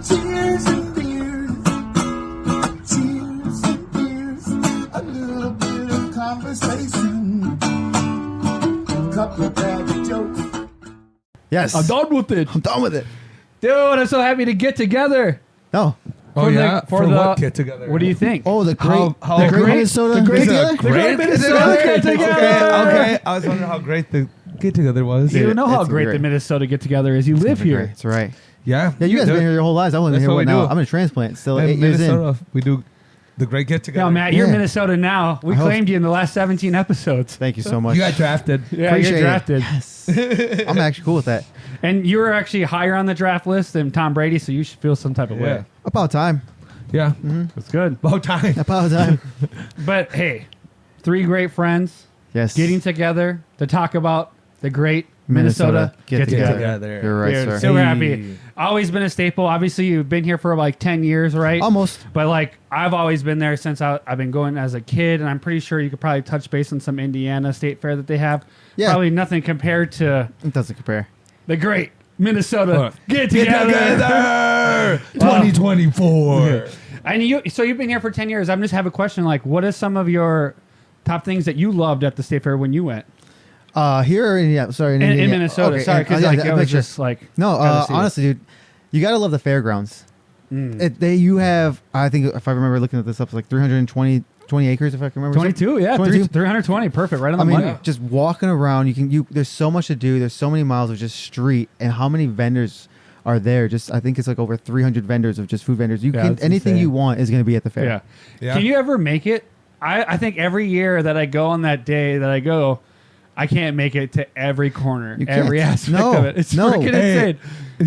Cheers and beers, cheers and beers, a little bit of conversation, couple of bad jokes. Yes. I'm done with it. I'm done with it. Dude, I'm so happy to get together. No. For the- for the- what get together? What do you think? Oh, the great, How the great great- Minnesota the great- get together? the great Minnesota get together. Okay. I was wondering how great the get together was. You know how It's great great. the Minnesota get together is. You live here. That's right. Yeah. Yeah, you guys have been here your whole lives. I wasn't That's here what right we now. do. I'm in a transplant. Still In 8 years in. Minnesota, we do the great get together. No, Matt, you're Yeah. Minnesota now. We I hope- claimed you in the last 17 episodes. Thank you so much. You got drafted. Yeah, Appreciate you're drafted. it. Yes. I'm actually cool with that. And you were actually higher on the draft list than Tom Brady, so you should feel some type of Yeah. way. About time. Yeah. That's good. About time. About time. But hey, 3 great friends Yes. getting together to talk about the great Minnesota get together. You're right, Dude, sir. super Hey. happy. Always been a staple. Obviously, you've been here for like 10 years, right? Almost. But like, I've always been there since I've been going as a kid, and I'm pretty sure you could probably touch base on some Indiana State Fair that they have. Yeah. Probably nothing compared to It doesn't compare. the great Minnesota get Get together. together. 2024. And so you've been here for 10 years. I just have a question. Like, what are some of your top things that you loved at the State Fair when you went? Here or in Indiana? Sorry, in In Indiana. Minnesota. Okay, Sorry, because yeah, like, I it was picture. just like... No, gotta see it. honestly, dude, you gotta love the fairgrounds. You have, I think, if I remember looking at this up, it's like 320 acres, if I can remember. 22, yeah. 22. 320, perfect, right on I the mean, money. just walking around, there's so much to do. There's so many miles of just street, and how many vendors are there? I think it's like over 300 vendors of just food vendors. Yeah, that's Anything insane. you want is going to be at the fair. Yeah. Yeah. Can you ever make it? I think every year that I go on that day that I go, I can't make it to every corner, You can't. every aspect No, of it. It's no. freaking Hey, insane.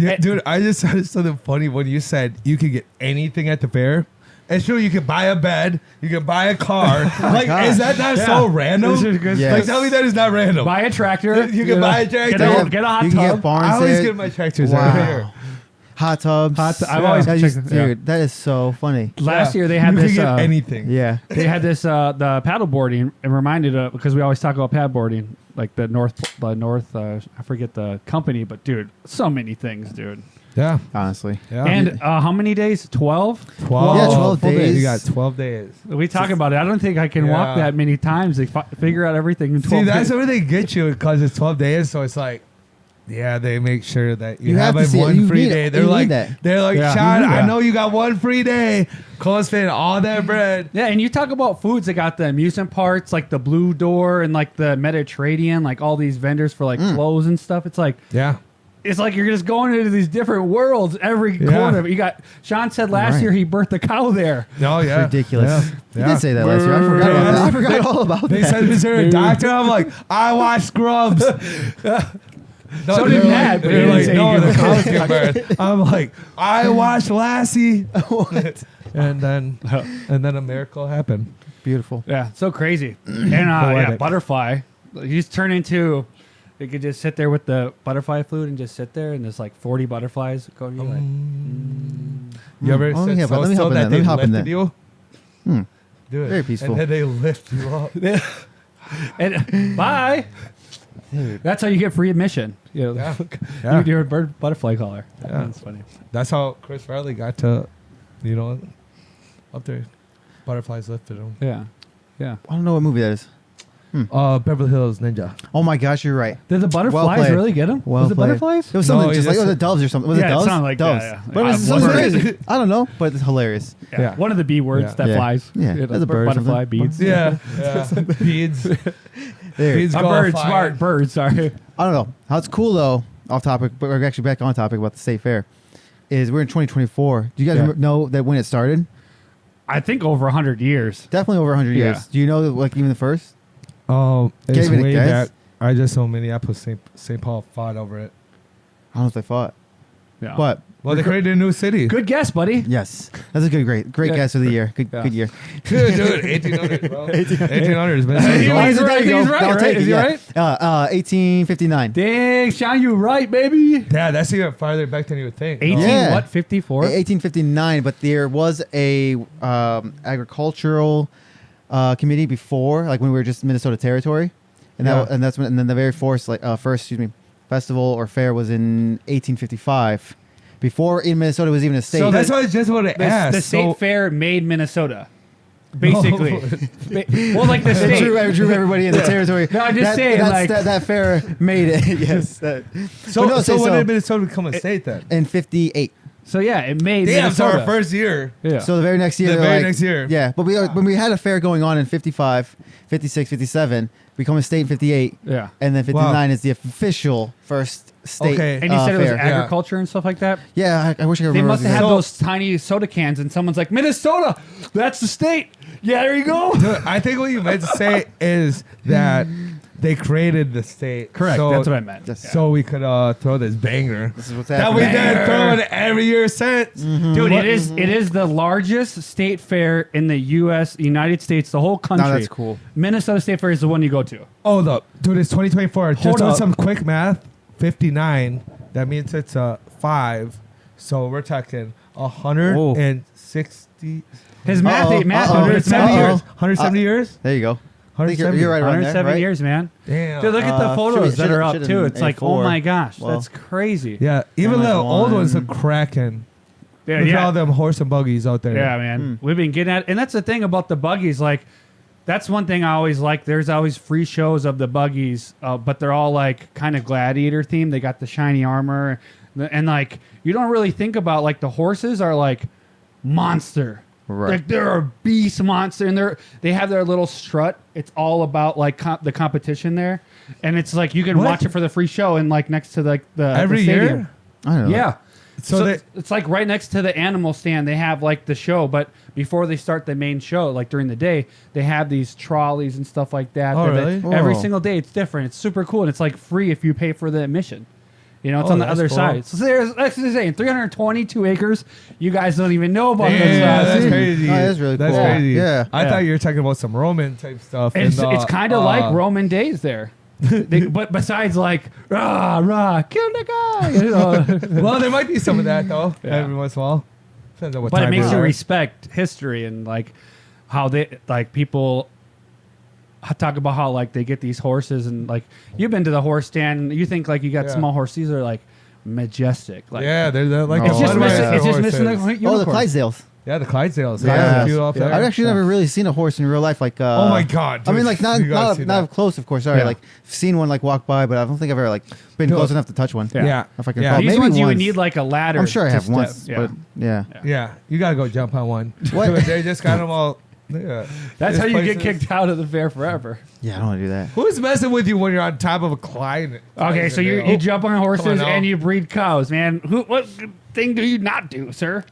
yeah, dude, I just said something funny when you said you could get anything at the fair. And sure, you could buy a bed, you can buy a car. Like, gosh. is that not so random? This is good Yes. Like, tell me that is not random. Buy a tractor. You can buy a tractor. Get a hot you can tub. get barns I always there. get my tractors Wow. out here. Hot tubs. I've always That checked- is- yeah. dude, that is so funny. Last Yeah. year they had you this. Could get anything. Yeah. They had this the paddle boarding and reminded of, because we always talk about paddle boarding, like the north I forget the company, but dude, so many things, dude. Yeah. Honestly. Yeah. And how many days? 12? 12. Yeah, 12 full days. You got 12 days. We talk about it. I don't think I can walk Yeah. that many times to figure out everything in 12 See, that's days. where they get you because it's 12 days. So it's like, yeah, they make sure that you, You have have to see it. one You free need- day. you They're need like, that. Yeah. Sean, Yeah. I know you got one free day. Go spend all that bread. Yeah, and you talk about foods. They got the amusement parks, like the Blue Door and like the Mediterranean, like all these vendors for like clothes and stuff. It's like Yeah. you're just going into these different worlds every Yeah. corner. You got Sean said last Right. year he birthed a cow there. No, yeah. Ridiculous. Yeah. You did say that last year. I forgot about that. I forgot all about They that. said, is there a doctor? I'm like, I watch Scrubs. No, So did they're Matt, like, but he they're didn't like, say no, he the was- cows get birthed. I'm like, I watched Lassie. What? And then a miracle happened. Beautiful. Yeah, so crazy. And yeah, Poetic. butterfly. You just turn into. You could just sit there with the butterfly food and just sit there, and there's like 40 butterflies going. You're like, You ever Oh, let me sit hop so in- let me still hop in that there. Let they me hop in lifted there. you? Hmm. Do it. Very peaceful. And then they lift you up. and bye. That's how you get free admission. You know, Yeah. Yeah. you're a butterfly caller. Yeah. That's funny. That's how Chris Farley got to, up there. Butterflies lifted him. Yeah, yeah. I don't know what movie that is. Beverly Hills Ninja. Oh my gosh, you're right. Did the butterflies played. really get him? Well was it played. butterflies? It was something No, just you like just- was it doves or something? Was Yeah, it it doves? sounded like that, doves. yeah. But it was One something bird. crazy. I don't know, but it's hilarious. Yeah. One of the B words Yeah. that Yeah. flies. Yeah, You know, that's a bird or Butterfly, something. beads. Yeah. Beads. There. Beads A go bird, flying. smart bird. Sorry. I don't know. How it's cool though. Off topic, but we're actually back on topic about the state fair. Is we're in 2024. Do you guys Yeah. know that when it started? I think over 100 years. Definitely over 100 Yeah. years. Do you know like even the first? It's Gave it a way guess? back. I just know Minneapolis St. Paul fought over it. I don't know if they fought, Yeah. but Well, they created a new city. Good guess, buddy. yes, that's a great Yeah. guess of the year. Good Yeah. good year. Dude, 1800s, bro. 1800s, man. Hey, Well, he's there right, you go. he's right, I'll right? take it, Is he yeah. right? 1859. Dang, Sean, you right, baby. Yeah, that's even farther back than you would think. 18 Yeah. what? 54? 1859, but there was a agricultural committee before, like when we were just Minnesota territory, and Yeah. that's when, and then the very first festival or fair was in 1855, before in Minnesota was even a state. So That's what I just want to ask. The state So- fair made Minnesota. Basically. Well, like the It state. drew everybody in the territory. No, I'm just saying, like- that fair made it. Yes. So, But no, so say when so. did Minnesota become a state then? In 58. So yeah, it made Damn, so Minnesota. our first year. Yeah. So the very next year. The they're very like- next year. Yeah, but when we had a fair going on in 55, 56, 57, become a state in 58. Yeah. And then 59 Wow. is the official first state. Okay. And you said it was fair. agriculture and stuff like that? Yeah, I wish I could They remember. must have what had it was. those tiny soda cans, and someone's like, Minnesota, that's the state. Yeah, there you go. Dude, I think what you meant to say is that they created the state. Correct. So, That's what I meant. Yes. So we could throw this banger. This is what's That happening. we've been throwing every year since. Dude, it is the largest state fair in the United States, the whole country. No, that's cool. Minnesota State Fair is the one you go to. Hold up. Dude, it's 2024. Hold Just doing up. some quick math. 59. That means it's 5. So we're talking 160. His math, Uh-oh, math, uh-oh. 170 Uh-oh. years. 170 years? There you go. I think you're 170. right around there, 107 right? years, man. Damn. Dude, look at the photos should- that are should- up should too. in It's like, oh A4. my gosh, Well, that's crazy. Yeah, even Minus the old ones are one. cracking. Yeah, Look at yeah. all them horse and buggies out there. Yeah, man. We've been getting at, and that's the thing about the buggies. Like, that's one thing I always like. There's always free shows of the buggies, but they're all like kind of gladiator themed. They got the shiny armor, and like you don't really think about like the horses are like monster. Right. Like they're a beast monster, and they have their little strut. It's all about like the competition there, and it's like you can What? watch it for the free show and like next to the Every the stadium. year? I don't know. Yeah. So So they- it's like right next to the animal stand, they have like the show, but before they start the main show, like during the day, they have these trolleys and stuff like that. Oh, that really? every Whoa. single day, it's different. It's super cool, and it's like free if you pay for the admission. You know, it's Oh, on the that's other cool. side. So there's, that's what I'm saying, 322 acres. You guys don't even know about Yeah, this. that's See? crazy. Oh, that's really That's cool. crazy. Yeah. I Yeah. thought you were talking about some Roman type stuff. It's, and, it's kind of like Roman days there. But besides like, rah, rah, kill the guy. You know? Well, there might be some of that though. Yeah. Every once in a while. Depends on what But it time makes we you are. respect history and like how they like people talk about how like they get these horses and like you've been to the horse stand and you think like you got Yeah. small horses. These are like majestic. Like Yeah, they're like it's the just Budweiser missing. It's just horses. missing the Oh, the unicorn. Clydesdales. Yeah, the Clydesdales. Yeah. Yeah, a few off Yeah. there. I've actually never really seen a horse in real life. Like, Oh my God, I mean, dude. like not You gotta not, see not that. up close, of course. Sorry, Yeah. like seen one like walk by, but I don't think I've ever like been Dude. close enough to touch one. Yeah. If I can Yeah. recall. These Maybe ones you would once. need like a ladder. I'm sure I to have step. once, Yeah. but yeah. Yeah, you gotta go jump on one. What? They just got them all. Yeah. That's There's how you get places- kicked out of the fair forever. Yeah, I don't want to do that. Who's messing with you when you're on top of a Clyde? Okay, so you jump on horses now. and you breed cows, man. What thing do you not do, sir?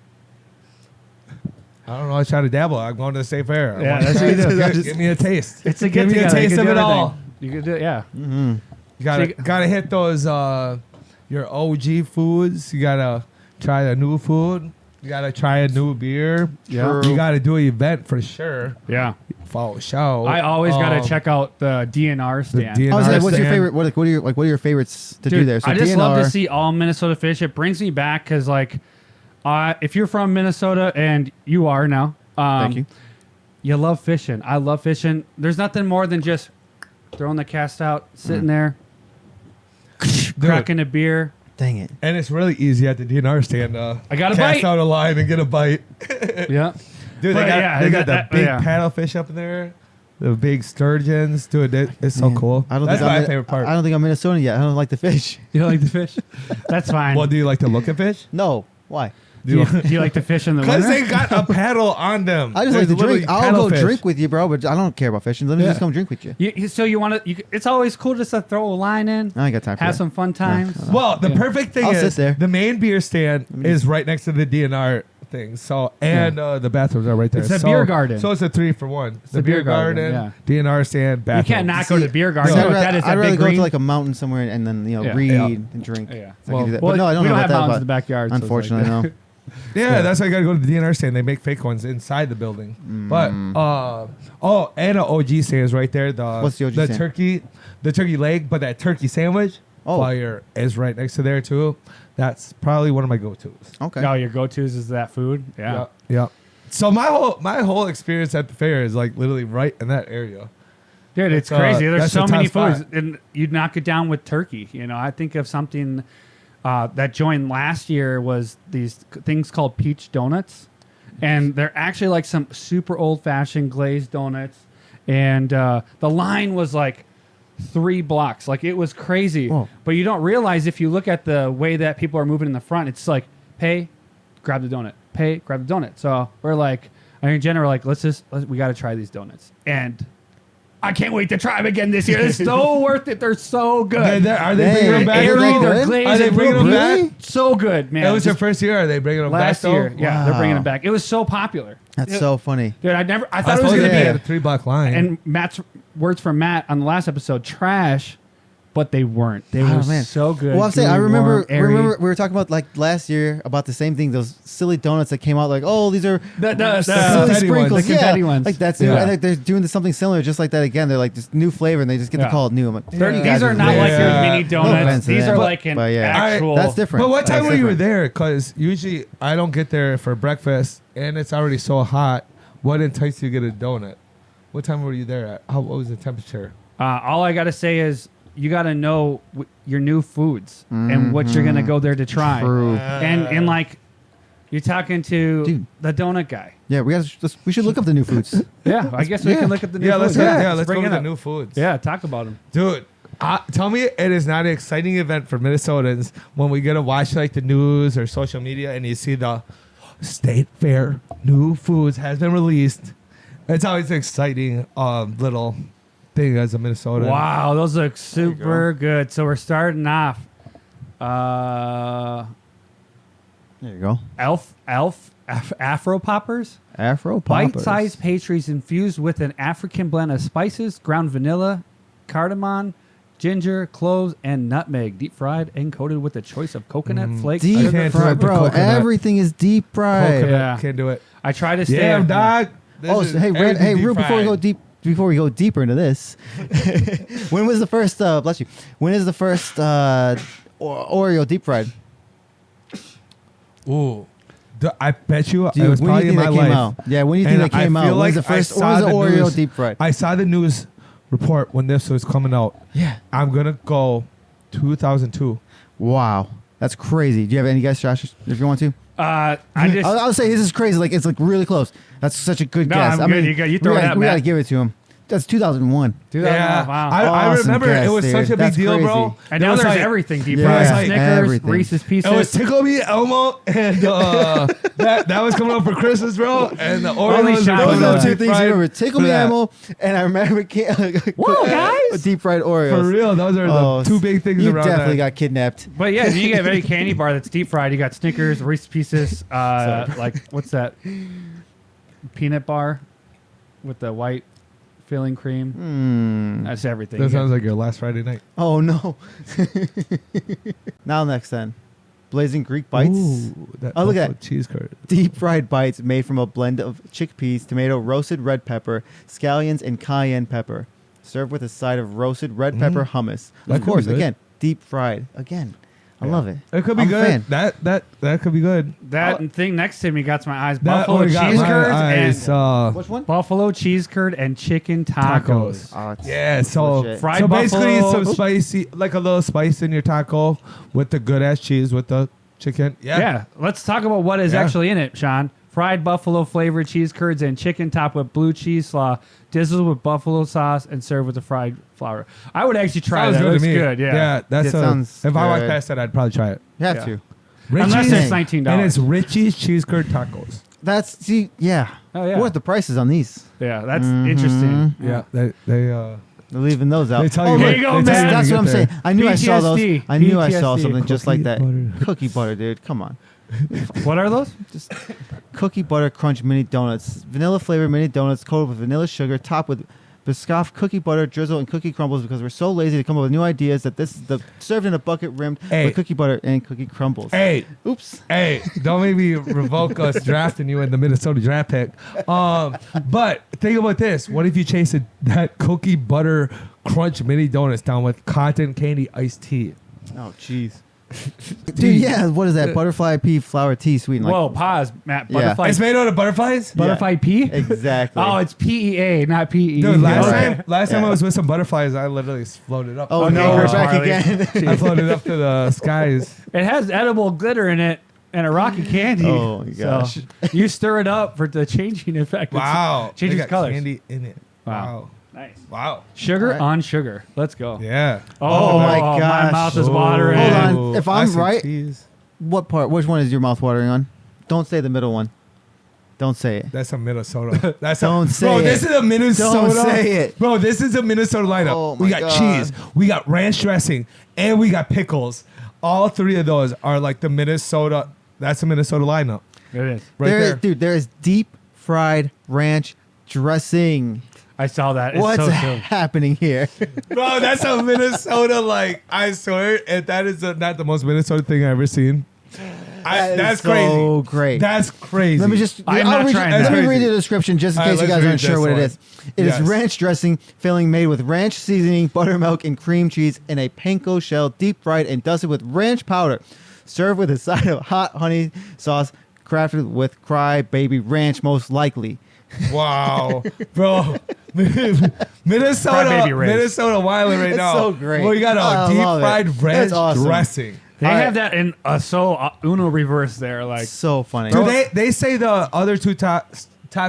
I don't know. I try to dabble. I'm going to the state fair. I Yeah, wanna that's try what you it. do. Give me a taste. It's a Give get me a together. You taste can of do it everything. all. You can do it, yeah. You gotta So you- gotta hit those your OG foods. You gotta try a new food. You gotta try a new beer. Yeah. You gotta do an event for sure. Yeah. Follow show. I always gotta check out the DNR stand. DNR I was like, what's your stand. favorite? What are your favorites to do Dude, there? So I just love DNR to see all Minnesota fish. It brings me back because, like, if you're from Minnesota and you are now, Thank you. You love fishing. I love fishing. There's nothing more than just throwing the cast out, sitting there, cracking a beer. Dang it. And it's really easy at the DNR stand. I got a cast bite. out a line and get a bite. Yeah. Dude, But they got, yeah, they got that- the big yeah. paddlefish up in there. The big sturgeons. Dude, it's so Man, cool. I don't That's think my I'm, favorite part. I don't think I'm Minnesota yet. I don't like the fish. You don't like the fish? That's fine. Well, do you like to look at fish? No. Why? do you like to fish in the Because winter? they got a paddle on them. I just There's like to drink. literally I'll go paddlefish. drink with you, bro, but I don't care about fishing. Let me Yeah. just come drink with you. So you want to? It's always cool just to throw a line in, I ain't got time for have that. some fun times. Well, the Yeah. perfect thing I'll is sit there. the main beer stand is right next to the DNR thing. So and the bathrooms are right there. It's a So- beer garden. So it's a 3-for-1. The a beer beer garden, garden, DNR stand, You bathroom. can't not go to the beer garden. See, You know what that is? I'd That rather big go green. to like a mountain somewhere and then Yeah. read Yeah. and drink. Yeah. So I can do that. Well, But no, I don't we know don't about have that. mountains but in the backyard. so it's like- Unfortunately, no. Yeah, that's why you gotta go to the DNR stand. They make fake ones inside the building. But and an OG stand is right there. What's the OG stand? the turkey leg, but that turkey sandwich fire is right next to there too. That's probably one of my go-tos. Okay. No, your go-tos is that food. Yeah. Yeah. So my whole experience at the fair is like literally right in that area. Dude, it's That's, crazy. There's that's so a many tough foods, spot. and you'd knock it down with turkey. You know, I think of something. that joined last year was these things called peach donuts, and they're actually like some super old-fashioned glazed donuts, and the line was like 3 blocks. Like, it was crazy. Whoa. But you don't realize if you look at the way that people are moving in the front, it's like, pay, grab the donut, pay, grab the donut. So we're like, I mean, in general, like, we got to try these donuts. And I can't wait to try them again this year. It's so worth it. They're so good. Are they bringing them back? Airy, Are they're they glazed. Are they bringing them Really? back? So good, man. It was your Just first year. Are they bringing them last back though? year. Yeah, they're bringing Wow. them back. It was so popular. That's so funny. Dude, I thought I it was suppose going to they be had a 3-block line. and Matt's words from Matt on the last episode, trash, but they weren't. They Oh, were man. so good. Well, I'm saying, I gooey, remember, warm, airy. we were talking about like last year about the same thing. Those silly donuts that came out, like, oh, these are the silly confetti sprinkles, ones. The confetti ones. like that's new. Yeah. And like, they're doing something similar, just like that again. They're like this new flavor, and they just get to Yeah. call it new. I'm like, They're- you These guys are not weird. like your Yeah. mini No donuts. offense to These them, are but- like an but yeah. actual. That's different. But what time That's were you different. there? Because usually I don't get there for breakfast, and it's already so hot. What enticed you to get a donut? What time were you there at? What was the temperature? All I got to say is you got to know your new foods and what you're going to go there to try. True. And like, you're talking to Dude. the donut guy. Yeah, we should look up the new foods. Yeah, I guess we Yeah. can look at the new Yeah, let's foods. let's bring go it to the up. new foods. Yeah, talk about them. Dude, tell me it is not an exciting event for Minnesotans when we get to watch like the news or social media and you see the State Fair new foods has been released. It's always an exciting little thing as a Minnesotan. Wow, those look super good. So we're starting off. There you go. Afro poppers. Afro poppers. Bite-sized pastries infused with an African blend of spices, ground vanilla, cardamom, ginger, cloves, and nutmeg. Deep fried and coated with a choice of coconut flakes. Deep can't do fried, it, the bro. coconut. Everything is deep fried. Coconut, Yeah. can't do it. I try to stay. Damn, dog. Oh, so, hey, Red, hey, Rue, before we go deeper into this, when was the first? Bless you. When is the first Oreo deep fried? Ooh. I bet you Dude, it was when do probably you in think my that came life. out? Yeah, when do you think And that came I out? feel When was like the I first? saw When was the the Oreo news- deep fried? I saw the news report when this was coming out. Yeah. I'm gonna go 2002. Wow, that's crazy. Do you have any guess, Josh? If you want to, I just. I'll say this is crazy. Like it's like really close. That's such a good No, guess. I'm good. You throw it out, we gotta Matt. give it to him. That's 2001. Do that. Yeah, Wow. I Awesome remember guess, it was dude. such a big That's deal, bro. crazy. and It now was there's like- everything deep Yeah, fried. like Snickers, everything. Reese's Pieces. It was Tickle Me Elmo, and that was coming out for Christmas, bro. And the Only Oreos shot were Those coming are out the two deep things you fried remember: Tickle for Me that. Ammo, and I remember Whoa, guys! deep fried Oreos. For real, those are the two big things You around definitely that. got kidnapped. But yeah, you get any candy bar that's deep fried. You got Snickers, Reese's Pieces, like what's that? Peanut bar with the white filling cream. That's everything. That sounds like your last Friday night. Oh no! Now next then, Blazing Greek bites. Ooh, that Oh, look at buffalo cheese curd. Deep fried bites made from a blend of chickpeas, tomato, roasted red pepper, scallions, and cayenne pepper. Served with a side of roasted red pepper hummus. That Of could be course, good. again, deep fried. Again, I love it. It could be I'm a good. fan. That could be good. that thing next to me got my eyes. That Buffalo one got cheese my curds eyes, and Which one? buffalo cheese curd and chicken tacos. Oh, it's yeah, so legit. Fried so basically buffalo- some spicy, like a little spice in your taco with the good ass cheese with the chicken. Yeah. Let's talk about what is Yeah. actually in it, Sean. Fried buffalo flavored cheese curds and chicken topped with blue cheese slaw, drizzled with buffalo sauce, and served with the fried flour. I would actually try Sounds that. good Looks to me. good. Yeah. that's It sounds if I walked good. past that, I'd probably try it. You have Yeah. to. Unless Richie's- it's $19. and it's Richie's cheese curd tacos. That's yeah. Oh, yeah. What the prices on these? Yeah, that's interesting. Yeah, they They're leaving those out. They tell you Here what- you go, they tell man. you That's to what I'm get saying. there. I knew I saw those. PTSD. I knew I saw PTSD. something just like that. Cookie butter. Cookie butter, dude. Come on. What are those? Just cookie butter crunch mini donuts. Vanilla flavored mini donuts coated with vanilla sugar, topped with Biscoff cookie butter drizzle and cookie crumbles because we're so lazy to come up with new ideas that this is the served in a bucket rimmed Hey. with cookie butter and cookie crumbles. Hey, Oops. hey, don't make me revoke us drafting you in the Minnesota draft pick. But think about this. What if you chased that cookie butter crunch mini donuts down with cotton candy iced tea? Oh, jeez. Dude, yeah. What is that? Butterfly pea flower tea sweetened. Whoa, pause, Matt. Yeah. Butterfly. It's made out of butterflies. Butterfly pea. Exactly. Oh, it's PEA, not PE. Dude, last Okay. time Yeah. I was with some butterflies, I literally floated up. Oh Okay, no, we're Chris back Farley. again. I floated up to the skies. It has edible glitter in it and a rocky candy. Oh, my gosh. So you stir it up for the changing effect. Wow. It changes They got colors. candy in it. Wow. Wow. Nice. Wow. Sugar All right. on sugar. Let's go. Yeah. Oh, my my gosh. mouth is watering. Hold on. Ooh, If I'm ice and right- cheese. What part? Which one is your mouth watering on? Don't say the middle one. Don't say it. That's a Minnesota. That's Don't a, say bro, it. this is a Minnesota. Don't say it. Bro, this is a Minnesota lineup. Oh, we my got God. cheese, we got ranch dressing, and we got pickles. All three of those are like the Minnesota. That's a Minnesota lineup. It is. Right there. Dude, there is deep fried ranch dressing. I saw that. It's What's so silly. happening here? Bro, that's a Minnesota, like, I swear, and that is not the most Minnesota thing I've ever seen. That's so crazy. great. That's crazy. Let me just I'm I'll not read, trying let that. me read Crazy. the description just in All right, case you let's guys read aren't sure this what it one. is. It is Yes. ranch dressing filling made with ranch seasoning, buttermilk, and cream cheese in a panko shell, deep fried and dusted with ranch powder. Served with a side of hot honey sauce crafted with Cry Baby Ranch, most likely. Wow, bro. Minnesota, Crybaby Rays. Minnesota wilding right It's now. so great. Well, you got I a deep love it. fried That's ranch awesome. dressing. They All have right. that in Uno reverse there. Like, So funny. Dude, they say the other two top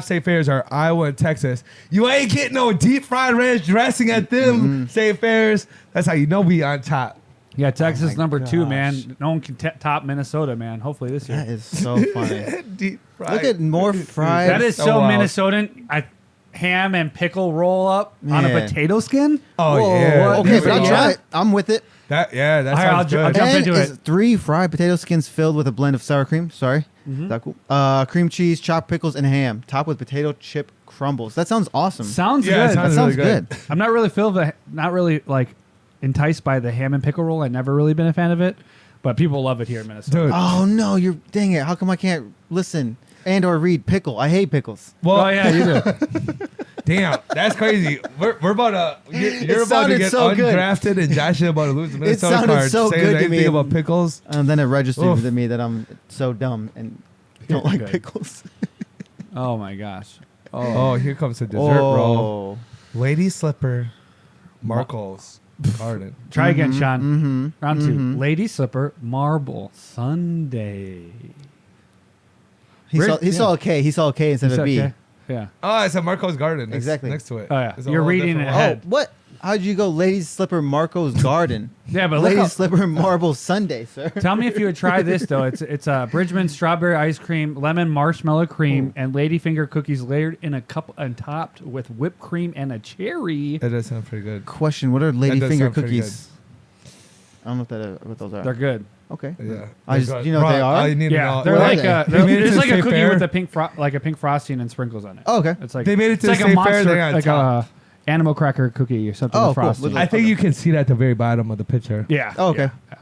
state fairs are Iowa and Texas. You ain't getting no deep fried ranch dressing at them state fairs. That's how you know we on top. yeah, Texas my number 2, gosh. man. No one can top Minnesota, man. Hopefully this year. That is so funny. Deep fried. Look at more fried. That is so so wild. Minnesotan. Ham and pickle roll up on a Man. potato skin. Oh Whoa, yeah. okay, but I'll Yeah. try it. I'm with it. That All right, sounds I'll good. jump And into it's it. 3 fried potato skins filled with a blend of sour cream. Sorry. Is that cool? Cream cheese, chopped pickles, and ham, topped with potato chip crumbles. That sounds awesome. Sounds Yeah, it good. sounds that sounds really good. good. I'm not really like enticed by the ham and pickle roll. I've never really been a fan of it, but people love it here in Minnesota. Dude. Oh no, you're dang it. How come I can't listen and or read pickle? I hate pickles. Well, Oh yeah, you do. damn, that's crazy. We're about to you're about to sounded get so good. undrafted, and Josh is about to lose the Minnesota sounded card. so saying good to anything me. about pickles. And then it registered Oof. to me that I'm so dumb and don't like Good. pickles. Oh my gosh. Oh, here comes the dessert roll. Oh. Lady slipper, Marco's garden. Try again, Sean. Mm-hmm. Round 2. Lady slipper marble Sunday. He saw a K. He saw a K instead of a B. Okay. Yeah. Oh, it's at Marco's garden. Next, Exactly. next to it. Oh, yeah. It's a You're whole reading different it one. ahead. Oh, what? How'd you go? Ladies slipper Marco's garden. Yeah, but look Ladies how, slipper marble Sunday, sir. tell me if you would try this though. It's Bridgman strawberry ice cream, lemon marshmallow cream, and ladyfinger cookies layered in a cup and topped with whipped cream and a cherry. That does sound pretty good. Question: what are lady does finger sound pretty cookies? I don't know what those are. They're good. Okay. Yeah. I just, you know what they are? All you need to Yeah, know- they're What are like they? They made it it's to like a State cookie Fair. with a pink frosting and sprinkles on it. Oh, okay. It's like They made it to it's the like a State Fair, monster, they got like top. a animal cracker cookie or something Oh, with cool. frosting. With I think you can see that at the very bottom of the picture. Yeah. Oh, okay. Yeah.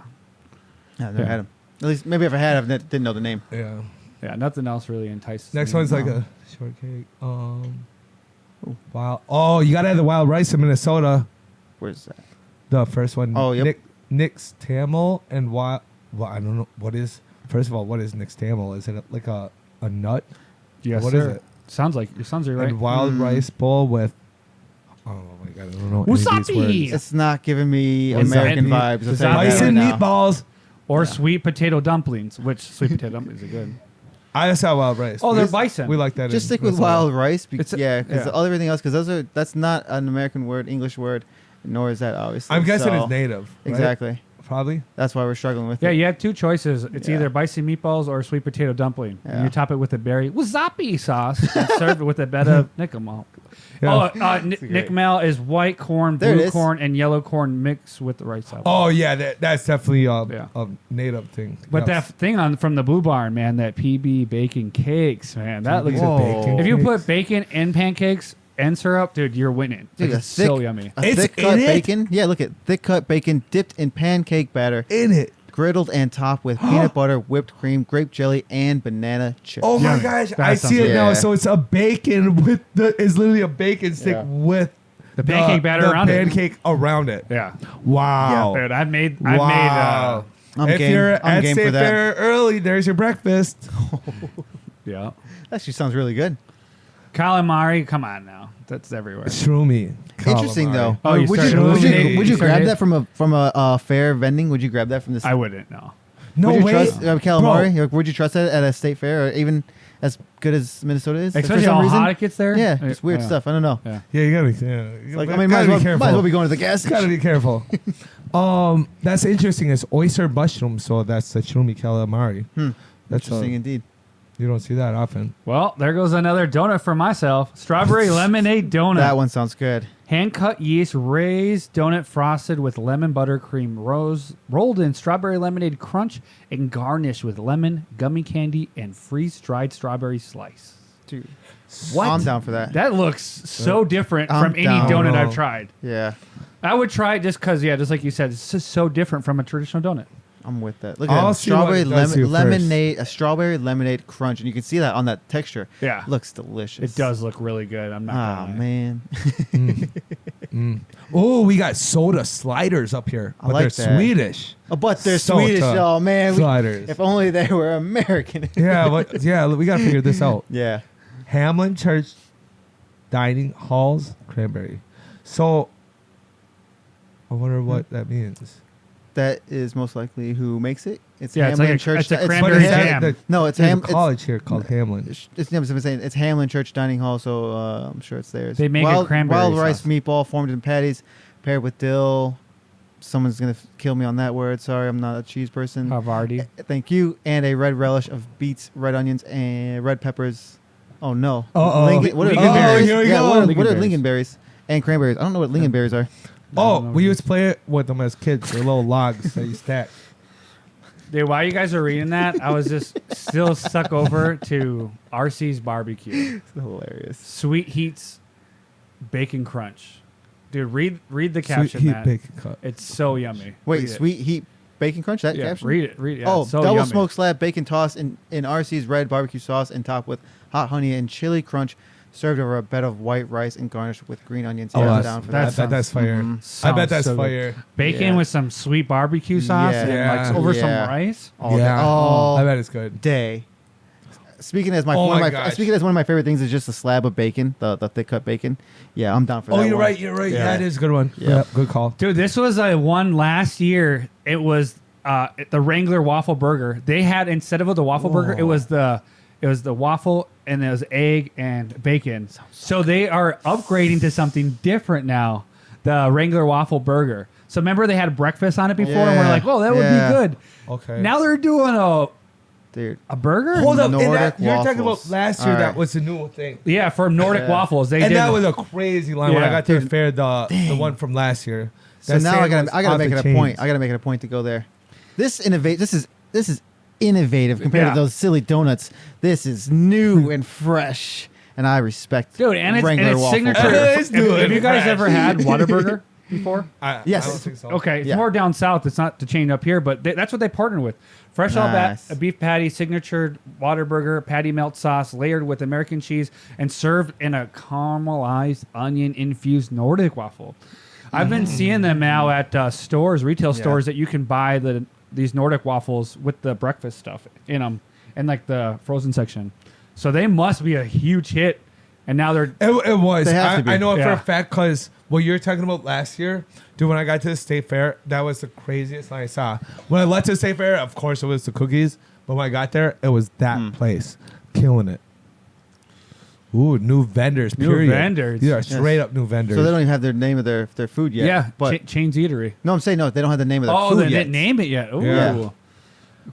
Yeah, I've never Yeah. had them. At least maybe if I had, didn't know the name. Yeah. Yeah. Nothing else really entices. Next me. one's like a shortcake. Wild. Oh, you gotta have the wild rice in Minnesota. Where's that? The first one. Oh, yep. Nick's Tamil and wild. Well, I don't know what is. First of all, what is Nick's Tamil? Is it like a nut? Yes, What is sir. it? Sounds like you're right. And wild rice bowl with. Oh my god, I don't know. any of these Wasabi! words. It's not giving me Is American that- vibes. I'll is tell you that- that Bison right now. meatballs. Or sweet potato dumplings, which sweet potato dumplings are good. I just have wild rice. Oh, they're We- bison. We like that. Just in stick with Minnesota. wild rice. It's a- Yeah, because yeah. everything else, because that's not an American word, English word, nor is that obviously. I'm guessing so- it's native. Right? Exactly. Probably. That's why we're struggling with Yeah, it. you have two choices. It's Yeah. either bison meatballs or sweet potato dumpling. And Yeah. you top it with a berry wasabi sauce and serve it with a bit of nickel. Yeah. Nick Mel is white corn, There it blue is. corn, and yellow corn mixed with the rice sauce. Oh yeah, that's definitely Yeah. a native thing. But Yes. that thing from the Blue Barn, man, that PB bacon cakes, man, that looks. Whoa. bacon If you cakes. put bacon in pancakes and syrup, dude, you're winning. Dude, Like, a it's so thick- yummy. A It's thick cut in it? bacon. Yeah, look at thick cut bacon dipped in pancake batter, in it. griddled and topped with peanut butter, whipped cream, grape jelly, and banana chips. Oh my Yeah, gosh, that I sounds see it good. now. Yeah. So it's a bacon with it's literally a bacon stick Yeah. with The pancake batter around it. pancake around it. Yeah. Wow. Dude, I've made Wow. If you're I'm at game for State that. Fair early, there's your breakfast. Yeah. That actually sounds really good. Calamari, come on now. That's everywhere. Shroomy. Interesting calamari. though. Oh, you would started- you, would you, Hey, would you you grab started- that from a fair vending? Would you grab that from the? I wouldn't, no. No would you way. trust calamari? Like, would you trust that at a state fair, or even as good as Minnesota is? Especially for some how reason? hot it gets there. Yeah, it's weird stuff. I don't know. Yeah. Yeah, you gotta be. Yeah, It's like, I mean, might as well be going to the gas Gotta station. be careful. That's interesting. It's oyster mushroom, so that's the shroomy calamari. That's Interesting indeed. you don't see that often. Well, there goes another donut for myself. Strawberry lemonade donut. That one sounds good. Hand cut yeast raised donut frosted with lemon buttercream rose rolled in strawberry lemonade crunch and garnished with lemon, gummy candy, and freeze dried strawberry slice. Dude, What? I'm down for that. That looks so different I'm from any down. donut Oh. I've tried. Yeah, I would try it just because, yeah, just like you said, it's just so different from a traditional donut. I'm with that. Look I'll at that. see what Strawberry it does to you lemonade, a strawberry lemonade crunch, and you can see that on that texture. Yeah. Looks delicious. It does look really good. I'm not Ah gonna lie. man. Oh, we got soda sliders up here, I but like they're that. Swedish. Oh, but they're Soda Swedish. Oh man, sliders. if only they were American. Yeah, but yeah, we gotta figure this out. Yeah. Hamlin Church Dining Halls Cranberry. So I wonder what that means. That is most likely who makes it. It's Yeah, it's Hamlin like a- Church. it's a But cranberry it's- jam. No, it's There's Ham. a college here called Hamlin. It's I'm saying it's Hamlin Church Dining Hall, so I'm sure it's theirs. They make a wild, cranberry wild rice sauce. meatball formed in patties, paired with dill. Someone's gonna kill me on that word. Sorry, I'm not a cheese person. Havarti. Thank you. And a red relish of beets, red onions, and red peppers. Oh no! Uh-oh. What are Lingonberries. Here we yeah, go. what are Lingonberries. lingonberries and cranberries? I don't know what lingonberries are. Oh, know. we used to play it with them as kids. They're little logs that you stack. Dude, while you guys are reading that, I was just still stuck over to RC's barbecue. It's hilarious. Sweet Heat's Bacon Crunch. Dude, read the Sweet caption. heat Matt. bacon cut. It's so yummy. Wait, Read it. sweet heat bacon crunch? That Yeah, caption? read it. Read it. Yeah, Oh, it's so double yummy. smoked slab bacon tossed in RC's red barbecue sauce and topped with hot honey and chili crunch, served over a bed of white rice and garnished with green onions. Yeah, I'm that's- down for that that. I bet that's fire. Mhm. I bet Sounds that's so good. fire. Bacon Yeah. with some sweet barbecue sauce Yeah. and like Yeah. over some Yeah. rice. All Yeah. day. All I bet it's good. day. Speaking as my, Oh one my of my gosh. speaking as one of my favorite things is just a slab of bacon, the thick cut bacon. Yeah, I'm down for that. Oh, you're one. right. You're right. Yeah. That is a good one. Yep. Yep. Good call. Dude, this was a one last year. It was the Wrangler waffle burger. They had, instead of the waffle burger, it was the waffle and it was egg and bacon. So they are upgrading to something different now. The Wrangler waffle burger. So remember they had breakfast on it before, and we're Yeah. like, "Oh, that would Yeah. be good." Okay. Now they're doing Dude. a burger. Hold up. Nordic And you're talking about waffles. last year. All That right. was the new thing. Yeah, for Nordic Yeah. waffles, they And did. that was a crazy line when I Yeah. got to the Dude. fair. The one from last year. So That now sandwich I gotta off make the it a chains. point. I gotta make it a point to go there. This is innovative compared Yeah. to those silly donuts. This is new and fresh, and I respect Dude, and it's Wrangler waffle signature. burger. It is Have good. you guys Fresh. ever had Whataburger before? Yes. I don't think so. Okay, it's Yeah. more down south. It's not the chain up here, but that's what they partnered with. Fresh all Nice. bat, a beef patty, signature Whataburger, patty melt sauce, layered with American cheese, and served in a caramelized onion-infused Nordic waffle. I've been seeing them now at stores, retail Yeah. stores, that you can buy these Nordic waffles with the breakfast stuff in them, in like the frozen section. So they must be a huge hit, and now they're It was. They have to be. I know it for Yeah. a fact because what you're talking about last year, dude, when I got to the state fair, that was the craziest thing I saw. When I left the state fair, of course, it was the cookies. But when I got there, it was that place. Killing it. Ooh, new vendors, New period. vendors. These are straight up new vendors. So they don't even have their name of their food yet. yeah, but Chains Eatery. no, I'm saying no, they don't have the name of their Oh, food they yet. didn't name it yet. Ooh. Yeah. A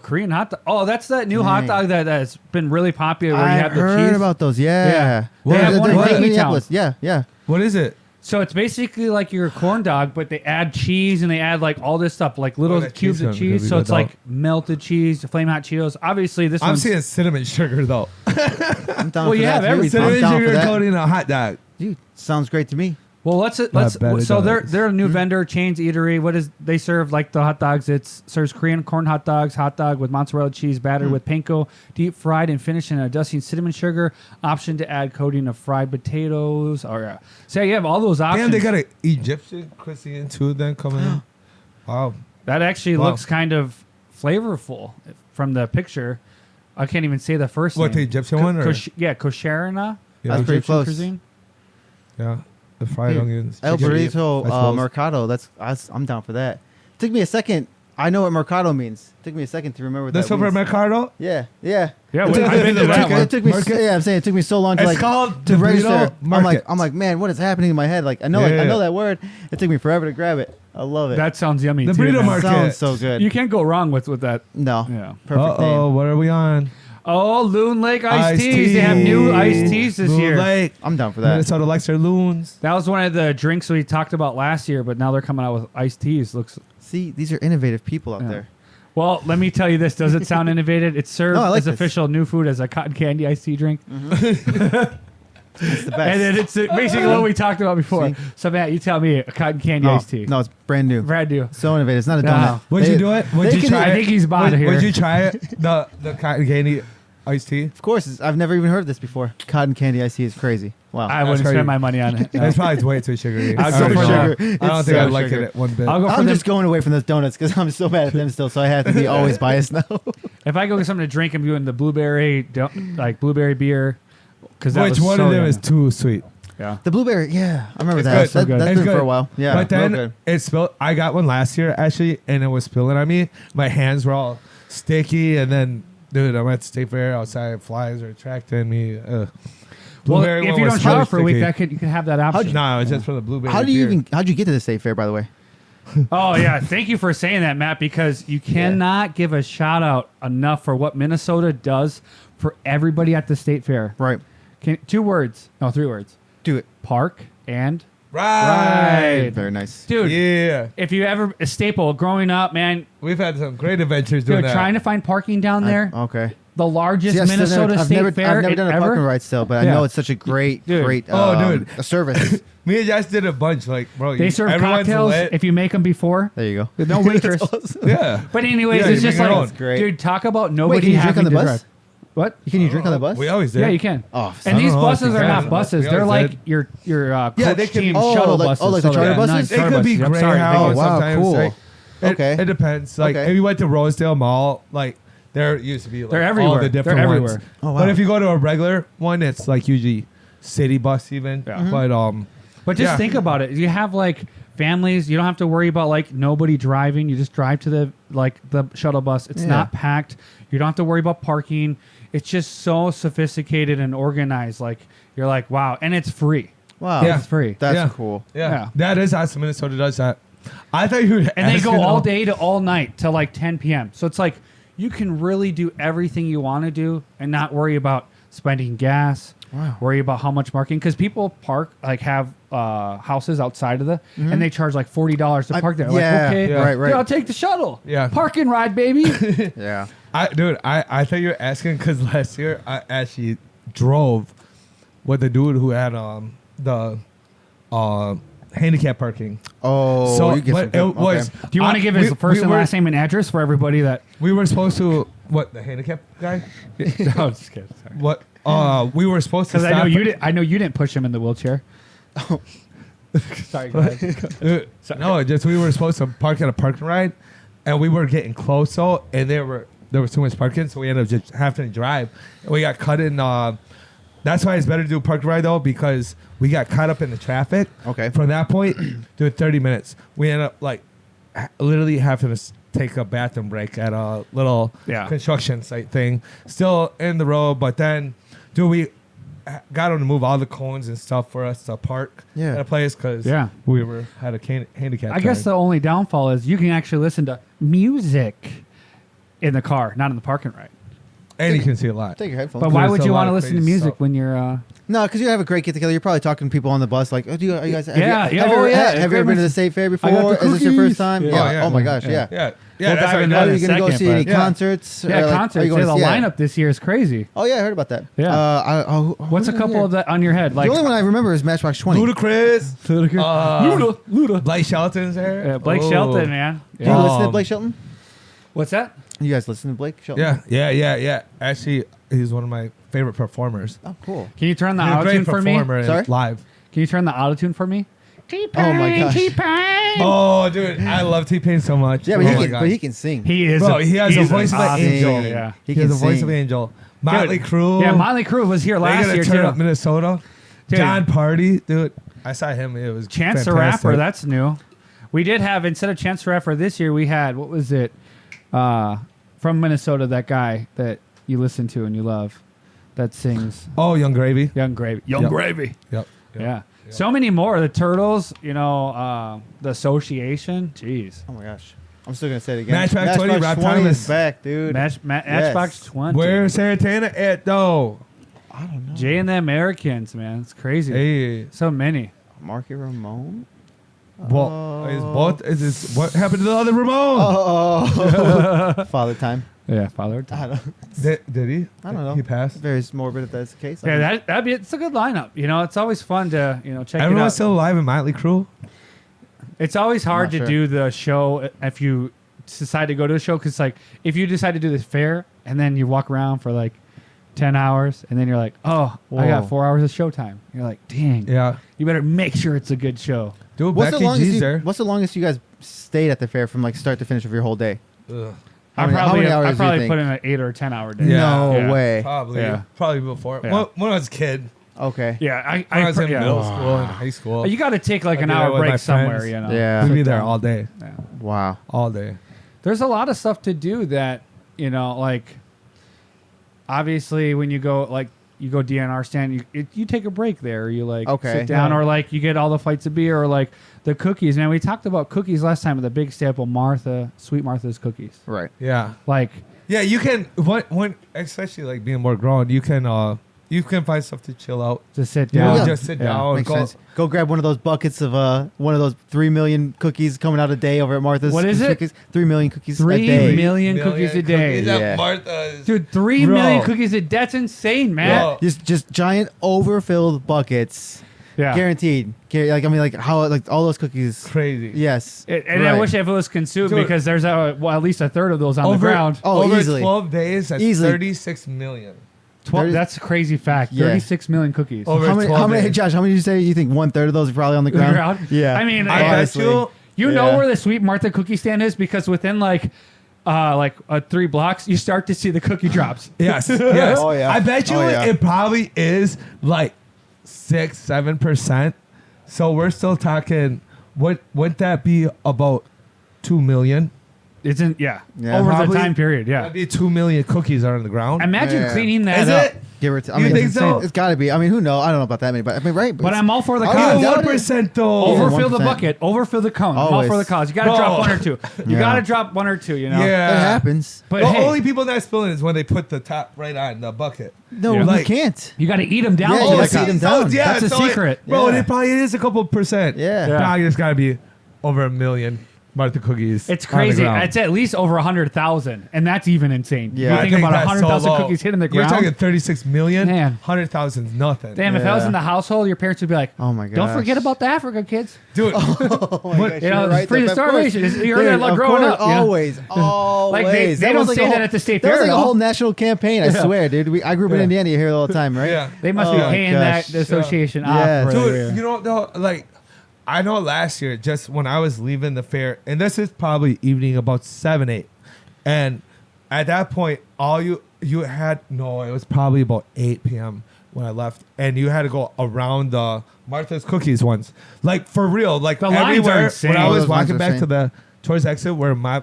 Korean hot dog. Oh, that's that new hot Dang. dog that's been really popular where I you have the heard cheese. about those. Yeah, Yeah. They have one in they're Minneapolis. Yeah, yeah. What is it? So it's basically like your corn dog, but they add cheese and they add like all this stuff, like little that cubes cheese of sounds gonna cheese. be So good, it's like melted cheese, flame hot Cheetos. Obviously, this I'm one's seeing cinnamon sugar, though. I'm down Well, for you that. have too. everything. I'm Cinnamon down for sugar that. coating a hot dog. Dude, sounds great to me. well. Let's bet it so they're does. a new vendor, Chains Eatery. What is they serve like the hot dogs? It serves Korean corn hot dogs, hot dog with mozzarella cheese, battered with panko, deep fried and finished in a dusting cinnamon sugar. Option to add coating of fried potatoes. Or so you have all those options. Damn, they got an Egyptian cuisine too then coming in. Wow. That actually Wow. looks kind of flavorful from the picture. I can't even say the first What, name. the Egyptian one, or- kosherina. Yeah. That's pretty Egyptian close. cuisine. Yeah, the fried Dude, onions. El chicken, Burrito vegetables. Mercado. I'm down for that. Took me a second. I know what Mercado means. Took me a second to remember The that. means. supermercado. Yeah. Yeah, It I've took- been to it that took- one. It took me. Market? Yeah, I'm saying it took me so long to It's like called to the register. burrito market. I'm like, man, what is happening in my head? Like, I know, I know Yeah. that word. It took me forever to grab it. I love it. That sounds yummy. The too, burrito man. market. sounds so good. You can't go wrong with that. No. Yeah. Perfect Uh-oh, name. what are we on? Oh, Loon Lake iced Iced teas. They have new iced teas this Blue year. Lake. I'm down for that. Minnesota likes their loons. That was one of the drinks we talked about last year, but now they're coming out with iced teas. Looks See, these are innovative people out Yeah. there. well. Let me tell you this: does it sound innovative? It's served No, I like as this. official new food as a cotton candy iced tea drink, It's the best. and then it's basically what we talked about before. See? So Matt, you tell me a cotton candy iced tea. No, it's brand new. Brad, do. So innovative. It's not a No. donut. Would you do it? Would they you can- try I it? think he's bought Would, here. would you try it? The cotton candy iced tea? Of course. I've never even heard of this before. Cotton candy iced tea is crazy. Wow. I wouldn't crazy. spend my money on it. No. It's probably way too sugary. I'll I go don't for know. sugar. I don't It's think so I'd like sugar. it one bit. I'll go for I'm them. just going away from those donuts because I'm so mad at them still. So I have to be always biased now. If I go get something to drink, I'm doing the blueberry, like blueberry beer. Because Which one of them is too sweet? Yeah. The blueberry, yeah, I remember It's that. good. So good. That's It's been for good. a while. Yeah, but real then good. it spilled. I got one last year actually, and it was spilling on me. My hands were all sticky, and then dude, I went to State Fair outside. Flies are attracting me. Well, Blueberry if one you was don't shower really for a week, sticky. you can have that option. No, it's just for the blueberry. How do you beer. how'd you get to the state fair, by the way? Oh yeah, thank you for saying that, Matt. Because you cannot give a shout out enough for what Minnesota does for everybody at the state fair. Right, 2 words, no, 3 words: do it. park and Right. Very nice. dude. Yeah, If you ever a staple growing up, man, we've had some great adventures doing dude, that. trying to find parking down there. Okay. The largest See, I've still Minnesota never- State Fair I've never done a ever. parking ride still, but I Yeah. know it's such a great, Dude. great Dude. a service. Me and Jess did a bunch. Like, bro, They serve everyone's cocktails lit. if you make them before. There you go. With no waitress. Yeah. But anyways, Yeah, it's you just bring your like, own. Great. dude, talk about Wait, nobody can you drink having on the to bus? drive. What? Can you drink on the bus? We always did. Yeah, you can. Oh, And these I don't know if buses you are can. not buses. We They're always like did. your Yeah, coach they can team be- Oh, shuttle like- buses. oh, like the So charter they're buses? nice It charter could be buses. I'm sorry, Greyhound thank you. wow, sometimes. cool. Like, Okay. It depends. Like, Okay. if you went to Rosedale Mall, like, there used to be like They're all everywhere. the different They're ones. everywhere. Oh, wow. But if you go to a regular one, it's like usually city bus even. Yeah. But But just Yeah. think about it. You have like families. You don't have to worry about like nobody driving. You just drive to the shuttle bus. It's Yeah. not packed. You don't have to worry about parking. It's just so sophisticated and organized. Like you're like, wow, and it's free. Wow. Yeah. It's free. That's Yeah. cool. yeah, that is awesome. Minnesota does that. I thought you were And they go asking all day to all night till like 10 p.m. So it's like you can really do everything you want to do and not worry about spending gas. Wow. Worry about how much parking because people park like have houses outside of and they charge like $40 to park there. yeah, Like, okay, yeah. right, right. Dude, I'll take the shuttle. Yeah. Parking ride, baby. Yeah. I thought you were asking because last year I actually drove with the dude who had the handicap parking. Oh, So you get but some it was. Do you want to give his first and last name and address for everybody that? We were supposed to the handicap guy? No, just kidding. What? We were supposed to. Because I know stop- you didn't. I know you didn't push him in the wheelchair. Sorry, go ahead. No, just we were supposed to park at a parking ride, and we were getting close. So and there was too much parking, so we ended up just having to drive. And we got cut in. That's why it's better to do a parking ride though, because we got caught up in the traffic. Okay. From that point, do it 30 minutes. We ended up like literally having to take a bathroom break at a little Yeah. construction site thing. Still in the road, but then, dude, we got them to move all the cones and stuff for us to park Yeah. at a place because Yeah. we had a handicap. I guess the only downfall is you can actually listen to music in the car, not in the parking right. and you can see a lot. Take your headphones. But why There's would a you lot want to of listen to crazy music stuff. when you're? No, because you have a great get together. You're probably talking to people on the bus, like, "Oh, are you guys? Have Yeah, you, yeah, have you oh, ever, yeah, have you ever been to the state fair before? got the Is this your cookies. first time? Yeah. Yeah. Oh, yeah. Oh my gosh, Yeah. yeah. Yeah, yeah. We'll that's dive what into I that Are in you a gonna go second, see any but- concerts? Yeah, Or, like, concerts. are you Yeah, going the to see lineup this year is crazy. Oh yeah, I heard about that. Yeah. Who What's a was couple here? of that on your head? Like The only one I remember is Matchbox 20. Ludacris. Luda. Blake Shelton's there. Yeah, Blake Oh. Shelton, man. Do you Yeah. listen to Blake Shelton? What's that? You guys listen to Blake Shelton? Yeah. Actually, he's one of my favorite performers. Oh, cool. Can you turn the He's a auto great tune for me? performer and Sorry? live. Can you turn the auto tune for me? T-Pain, Oh my gosh. T-Pain. Oh, dude, I love T-Pain so much. Yeah, but, oh he my can, God. but he can sing. He is. Bro, he has the he's voice of an awesome angel. singer, Yeah. He He has can the voice sing. of an angel. Motley Dude, Crue. Yeah, Motley Crue was here They last gonna year turn too. up Minnesota. Dude. John Party, dude. I saw him. It was Chance the fantastic. Rapper, that's new. We did have, instead of Chance the Rapper this year, we had, what was it? From Minnesota, that guy that you listen to and you love that sings Oh, Young Gravy. Young Gravy. Young Yep. Gravy. Yep. Yeah. So many more. The Turtles, the Association. Jeez. Oh my gosh. I'm still gonna say it again. Matchbox 20, Rob 20 Thomas. is back, dude. Matchbox 20. Where's Santana at though? I don't know. Jay and the Americans, man. It's crazy. Hey, So many. Marky Ramone. well, is both? Is this what happened to the other Ramon? Oh, Father Time. Yeah, Father. I don't. Did he? I don't know. He passed. Very morbid if that's the case. Yeah, that'd be. It's a good lineup. It's always fun to check it out. Everyone's still alive in Motley Crue. It's always hard not to sure. do the show if you decide to go to a show, because like if you decide to do this fair and then you walk around for like 10 hours and then you're like, oh, I got Whoa. 4 hours of showtime. You're like, dang. Yeah. You better make sure it's a good show. Dude, What's Becky the longest? G's there. What's the longest you guys stayed at the fair from like start to finish of your whole day? Ugh. How many hours I do you probably think? put in an 8 or 10 hour day. Yeah. No Yeah. way. Probably. Yeah. Probably before. Yeah. When I was a kid. Okay. Yeah, When I was in yeah. middle school and high school. You got to take like I'd an be there hour with my break somewhere, friends. Yeah. We'd be there all day. Yeah. Wow. All day. There's a lot of stuff to do that, like obviously when you go DNR stand, you take a break there. You like Okay. sit down, Yeah. or like you get all the flights of beer, or like the cookies. Man, we talked about cookies last time with the big staple, Sweet Martha's cookies. Right. Yeah. Like, Yeah, you can when especially like being more grown, you can find stuff to chill out. to sit You down. know, just sit down. Makes Go, sense. Go grab one of those buckets of one of those 3 million cookies coming out a day over at Martha's. What is it? Cookies. 3 million cookies 3 a day. million cookies a day. cookies at Yeah. Martha's. Dude, 3 Bro. million cookies a day. That's insane, man. Bro. Just giant overfilled buckets. Yeah. Guaranteed. Like how like all those cookies. Crazy. Yes. And I Right. wish if it was consumed, Dude. because there's at least a third of those on the Over- ground. Oh, Over easily. 12 days, that's Easily. 36 million. 12, 30 that's a crazy fact. Yeah. 36 million cookies. Over How many? 12 Hey, days. Josh, how many did you say you think 1/3 of those are probably on the The ground? ground? Yeah. I mean, I bet honestly. you. know Yeah. where the Sweet Martha cookie stand is, because within like 3 blocks, you start to see the cookie drops. Yes. Yes. Oh, yeah. I bet you Oh, yeah. it probably is like 6-7%. So we're still talking. Wouldn't that be about 2 million? It's in Yeah. over Probably. the time period. Yeah. That'd be 2 million cookies are on the ground. Imagine Yeah. cleaning that Is up. it? Give or take. I You mean, think it's so? It's got to be. I mean, who knows? I don't know about that many, but I mean, right? But I'm all for the Oh, cause. yeah. 1% though. Over- Overfill the 1%. bucket. Overfill the cone. I'm all Always. for the cause. You got to Bro. drop one or two. You Yeah. got to drop one or two. It Yeah. happens. But The hey, only people not spilling is when they put the top right on the bucket. No, Yeah. you Like- can't. you got to eat them down. Yeah, to you the gotta cup. eat 'em down. That's a secret. Bro, Yeah. it probably is a couple percent. Yeah. Yeah. Probably just got to be over 1 million Martha cookies. It's on the crazy. ground. It's at least over 100,000, and that's even insane. Yeah. You I think think about that's 100,000 so low. cookies hitting the You're ground. talking 36 million? Man. 100,000 is nothing. Damn, if I was Yeah. in the household, your parents would be like, Oh my don't gosh. forget about the Africa kids. Dude, Oh my What- gosh, You know, you're right free there, to of course. starvation. You heard Dude, that like of growing course, up. you know? Always, always. Like, they was don't say a that whole- at the state That was fair like at a all. whole national campaign. I swear, dude. I grew up in Yeah. Indiana. You hear it all the time, right? yeah. They must Oh be my paying gosh. that association Yeah. off. Dude, right Dude, there. you know, though, like, I know last year, just when I was leaving the fair, and this is probably evening about 7, 8. And at that point, it was probably about 8 p.m. when I left. And you had to go around the Martha's Cookies ones. Like, for real. Like, The lines are everywhere. insane. When I Oh, was those lines walking are back insane. towards the exit where my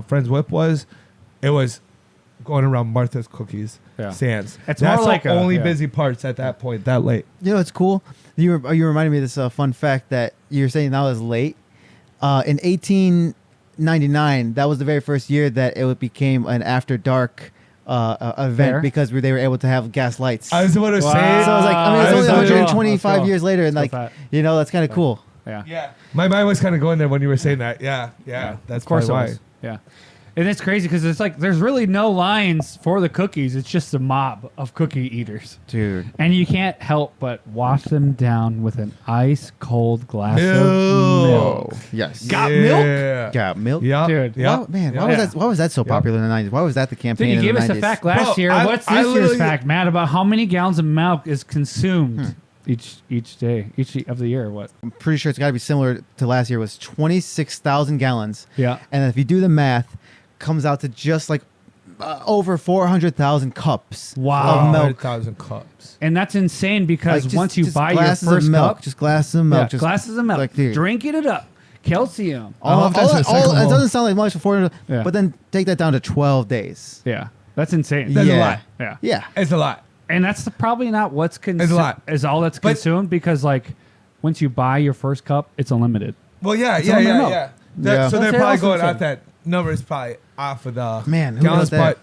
friend's whip was, it was going around Martha's Cookies Yeah. stands. It's That's more like the a- only yeah. busy parts at that point, that late. You know, it's cool. You reminded me of this fun fact that you were saying that was late. In 1899, that was the very first year that it became an after dark event Fair. because they were able to have gas lights. I was about to Wow. say. So I was like, I mean, it's I only was like, 125 let's go. years later, and Let's like, go. you know, that's kind of cool. Yeah. Yeah, my mind was kind of going there when you were saying that. Yeah, that's Of course it probably was. Yeah. And it's crazy because it's like there's really no lines for the cookies. It's just a mob of cookie eaters. Dude. And you can't help but wash them down with an ice cold glass of Milk. milk. Yes. Got yeah. Got milk. Yeah, Dude. Yeah. Why, man, Yeah. why was that so popular in the 90s? Why was that the campaign Dude, you in gave the us 90s? a fact last Bro, year. I What's this year's literally- fact, Matt, about how many gallons of milk is consumed each day, each of the year. What? I'm pretty sure it's got to be similar to last year. It was 26,000 gallons. Yeah. And if you do the math, comes out to just like over 400,000 cups Wow. of milk. 100,000 cups. And that's insane because Like, just- once you just buy your glasses first of milk, cup, just glasses of milk, yeah, just glasses of milk, like, dude. drinking it up, calcium. All, That's all, recyclable. it doesn't sound like much for 400, Yeah. but then take that down to 12 days. Yeah, that's insane. That's a yeah. lot. Yeah. Yeah. It's a lot. And that's probably not what's It's a consumed. lot. Is all that's But- consumed because like once you buy your first cup, it's unlimited. Well, yeah, It's yeah, on the yeah, milk. yeah. Yeah. So That's they're probably also going insane. off that number is probably off of the Man, who gallons, knows that?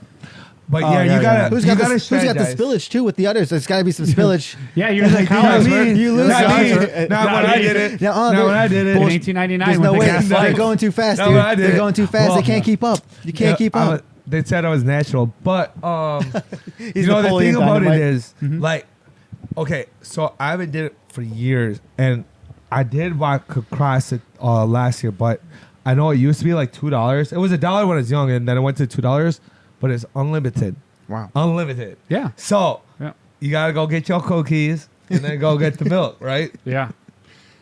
but Oh, yeah, you gotta Who's you got, gotta who's got the strategize. spillage too with the others? There's got to be some spillage. Yeah, you're the Not college. me. You lose Not some. me. Not Not when I did it. Yeah, Not when I did it. In Bullshit. 1899 There's with no the way. gas They're lights. going too fast, No, dude. but I did They're it. going too fast. Well, They can't keep up. You can't keep up. They said I was natural, but He's you know the Napoleon thing about Dynamite. it is like, okay, so I haven't did it for years, and I did walk across it last year, but I know it used to be like $2. It was $1 when I was young, and then it went to $2, but it's unlimited. Wow. Unlimited. Yeah. So Yeah. you gotta go get your cookies and then go get the milk, right? Yeah.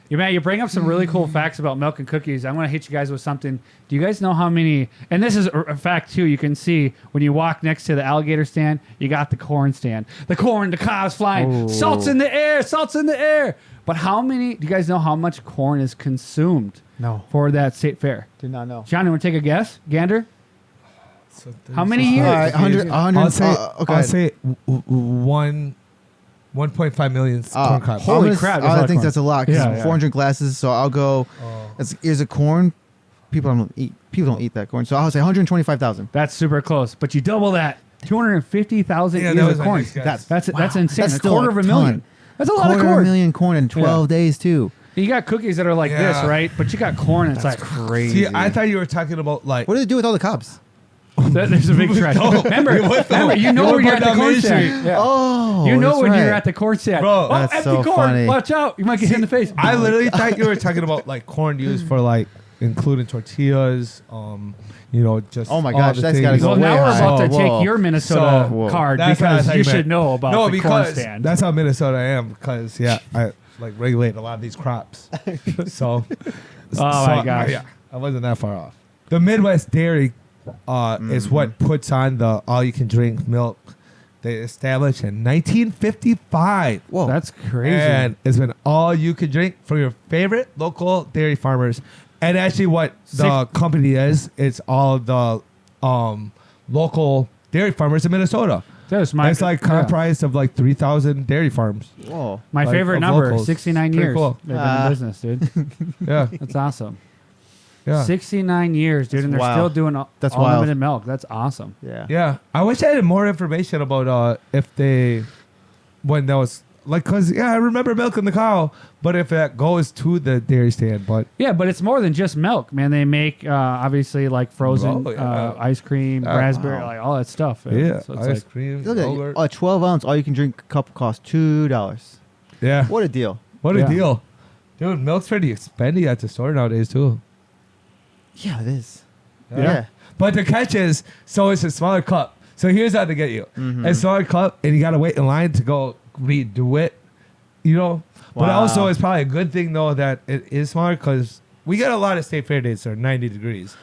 You man, you bring up some really cool facts about milk and cookies. I want to hit you guys with something. Do you guys know how many? And this is a fact too. You can see when you walk next to the alligator stand, you got the corn stand. The corn, the cobs flying, Oh. salts in the air, salts in the air. But how many? Do you guys know how much corn is consumed No. for that state fair? Did not know. John, you want to take a guess? Gander? So How many All years? right, 100. I'll say, Okay. I'll say 1.5 million corn cobs. Holy crap, that's a lot I of think corn. that's a lot. 'Cause Yeah, it's yeah. 400 glasses, so I'll go. Is it corn? People don't eat that corn, so I'll say 125,000. That's super close. But you double that. 250,000 Yeah, that ears was of my corn. next guess. That's Wow. insane. That's a still quarter a of a million. ton. That's a lot of Quarter corn. million corn in 12 days too. You got cookies that are like this, Yeah. right? But you got corn. It's like Crazy. See, I thought you were talking about like. What do they do with all the cobs? there's a big trash. Remember, you know where you're at the corn stand. Yeah. Oh, You know that's when right. you're at the corn stand. Bro, oh, that's empty so corn. funny. Watch out. You might get hit in the face. I literally thought you were talking about like corn used for like including tortillas, just Oh my all gosh, the that's gotta things. go Well, now way we're about to high. Whoa. take your Minnesota Whoa. card That's what I because thought you you should meant. know about No, the corn because stand. that's how Minnesota I am. Because I like regulate a lot of these crops. So, my gosh. yeah, I wasn't that far off. The Midwest Dairy is what puts on the all-you-can-drink milk. They established in 1955. Whoa. That's crazy. And it's been all you can drink from your favorite local dairy farmers. And actually, what the company is, it's all the local dairy farmers in Minnesota. That's my, It's like yeah. comprised of like 3,000 dairy farms. Whoa. My like, favorite of number, locals. 69 Pretty years. cool. They've been in business, dude. Yeah, That's awesome. yeah, 69 years, dude, and they're wild. still doing That's unlimited wild. milk. That's awesome. Yeah. yeah. I wish I had more information about if they, when that was like, cause I remember milking the cow, but if that goes to the dairy stand, but Yeah, but it's more than just milk, man. They make obviously like frozen Oh, yeah. ice cream, Yeah. raspberry, Wow. like all that stuff. yeah, So it's ice like, cream, Look at yogurt. that. A 12-ounce all-you-can-drink cup costs $2. Yeah, What a deal. what a Yeah. deal, dude. Milk's pretty expensive at the store nowadays too. Yeah, it is. Yeah. Yeah. But the catch is, so it's a smaller cup. So here's how to get you: a smaller cup, and you gotta wait in line to go redo it. But Wow. also it's probably a good thing though that it is smaller because we get a lot of state fair days that are 90 degrees.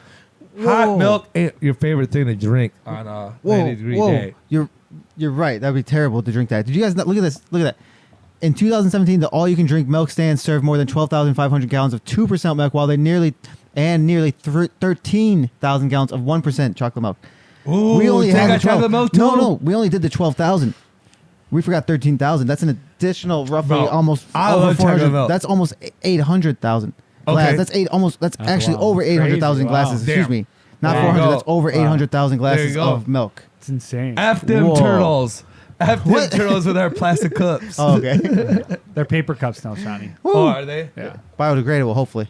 Hot Whoa. milk ain't your favorite thing to drink on a 90-degree day. You're right. That'd be terrible to drink that. Did you guys not, look at this? Look at that. In 2017, the all-you-can-drink milk stand served more than 12,500 gallons of 2% milk, while they nearly 13,000 gallons of 1% chocolate milk. Ooh, We only they had got the 12. chocolate milk too? No, we only did the 12,000. We forgot 13,000. That's an additional roughly Bro, almost I over love chocolate 400. milk. That's almost 800,000 glass. Okay. That's actually wild. over 800,000 Crazy. glasses. Wow. Excuse Damn. me. Not There you 400. go. That's over Wow. 800,000 There you glasses go. of milk. it's insane. F them Whoa. turtles. F them What? turtles with our plastic cups. Oh, okay. They're paper cups now, Shawnee. Oh, are they? Yeah. Biodegradable, hopefully.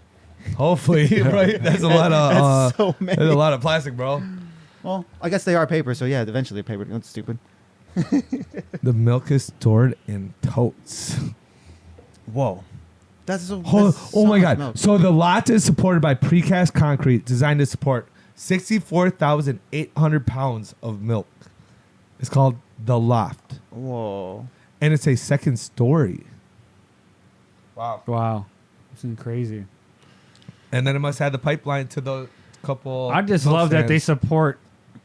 Hopefully, right? That's a lot of That's so many. there's a lot of plastic, bro. Well, I guess they are paper, so yeah, eventually paper. That's stupid. The milk is stored in totes. Whoa. That's so. Oh, that's so oh my much God. milk. So the lot is supported by precast concrete designed to support 64,800 pounds of milk. It's called the loft. Whoa. And it's a second story. Wow. Wow, it's crazy. And then it must have the pipeline to the couple. I just milk love that they stands. support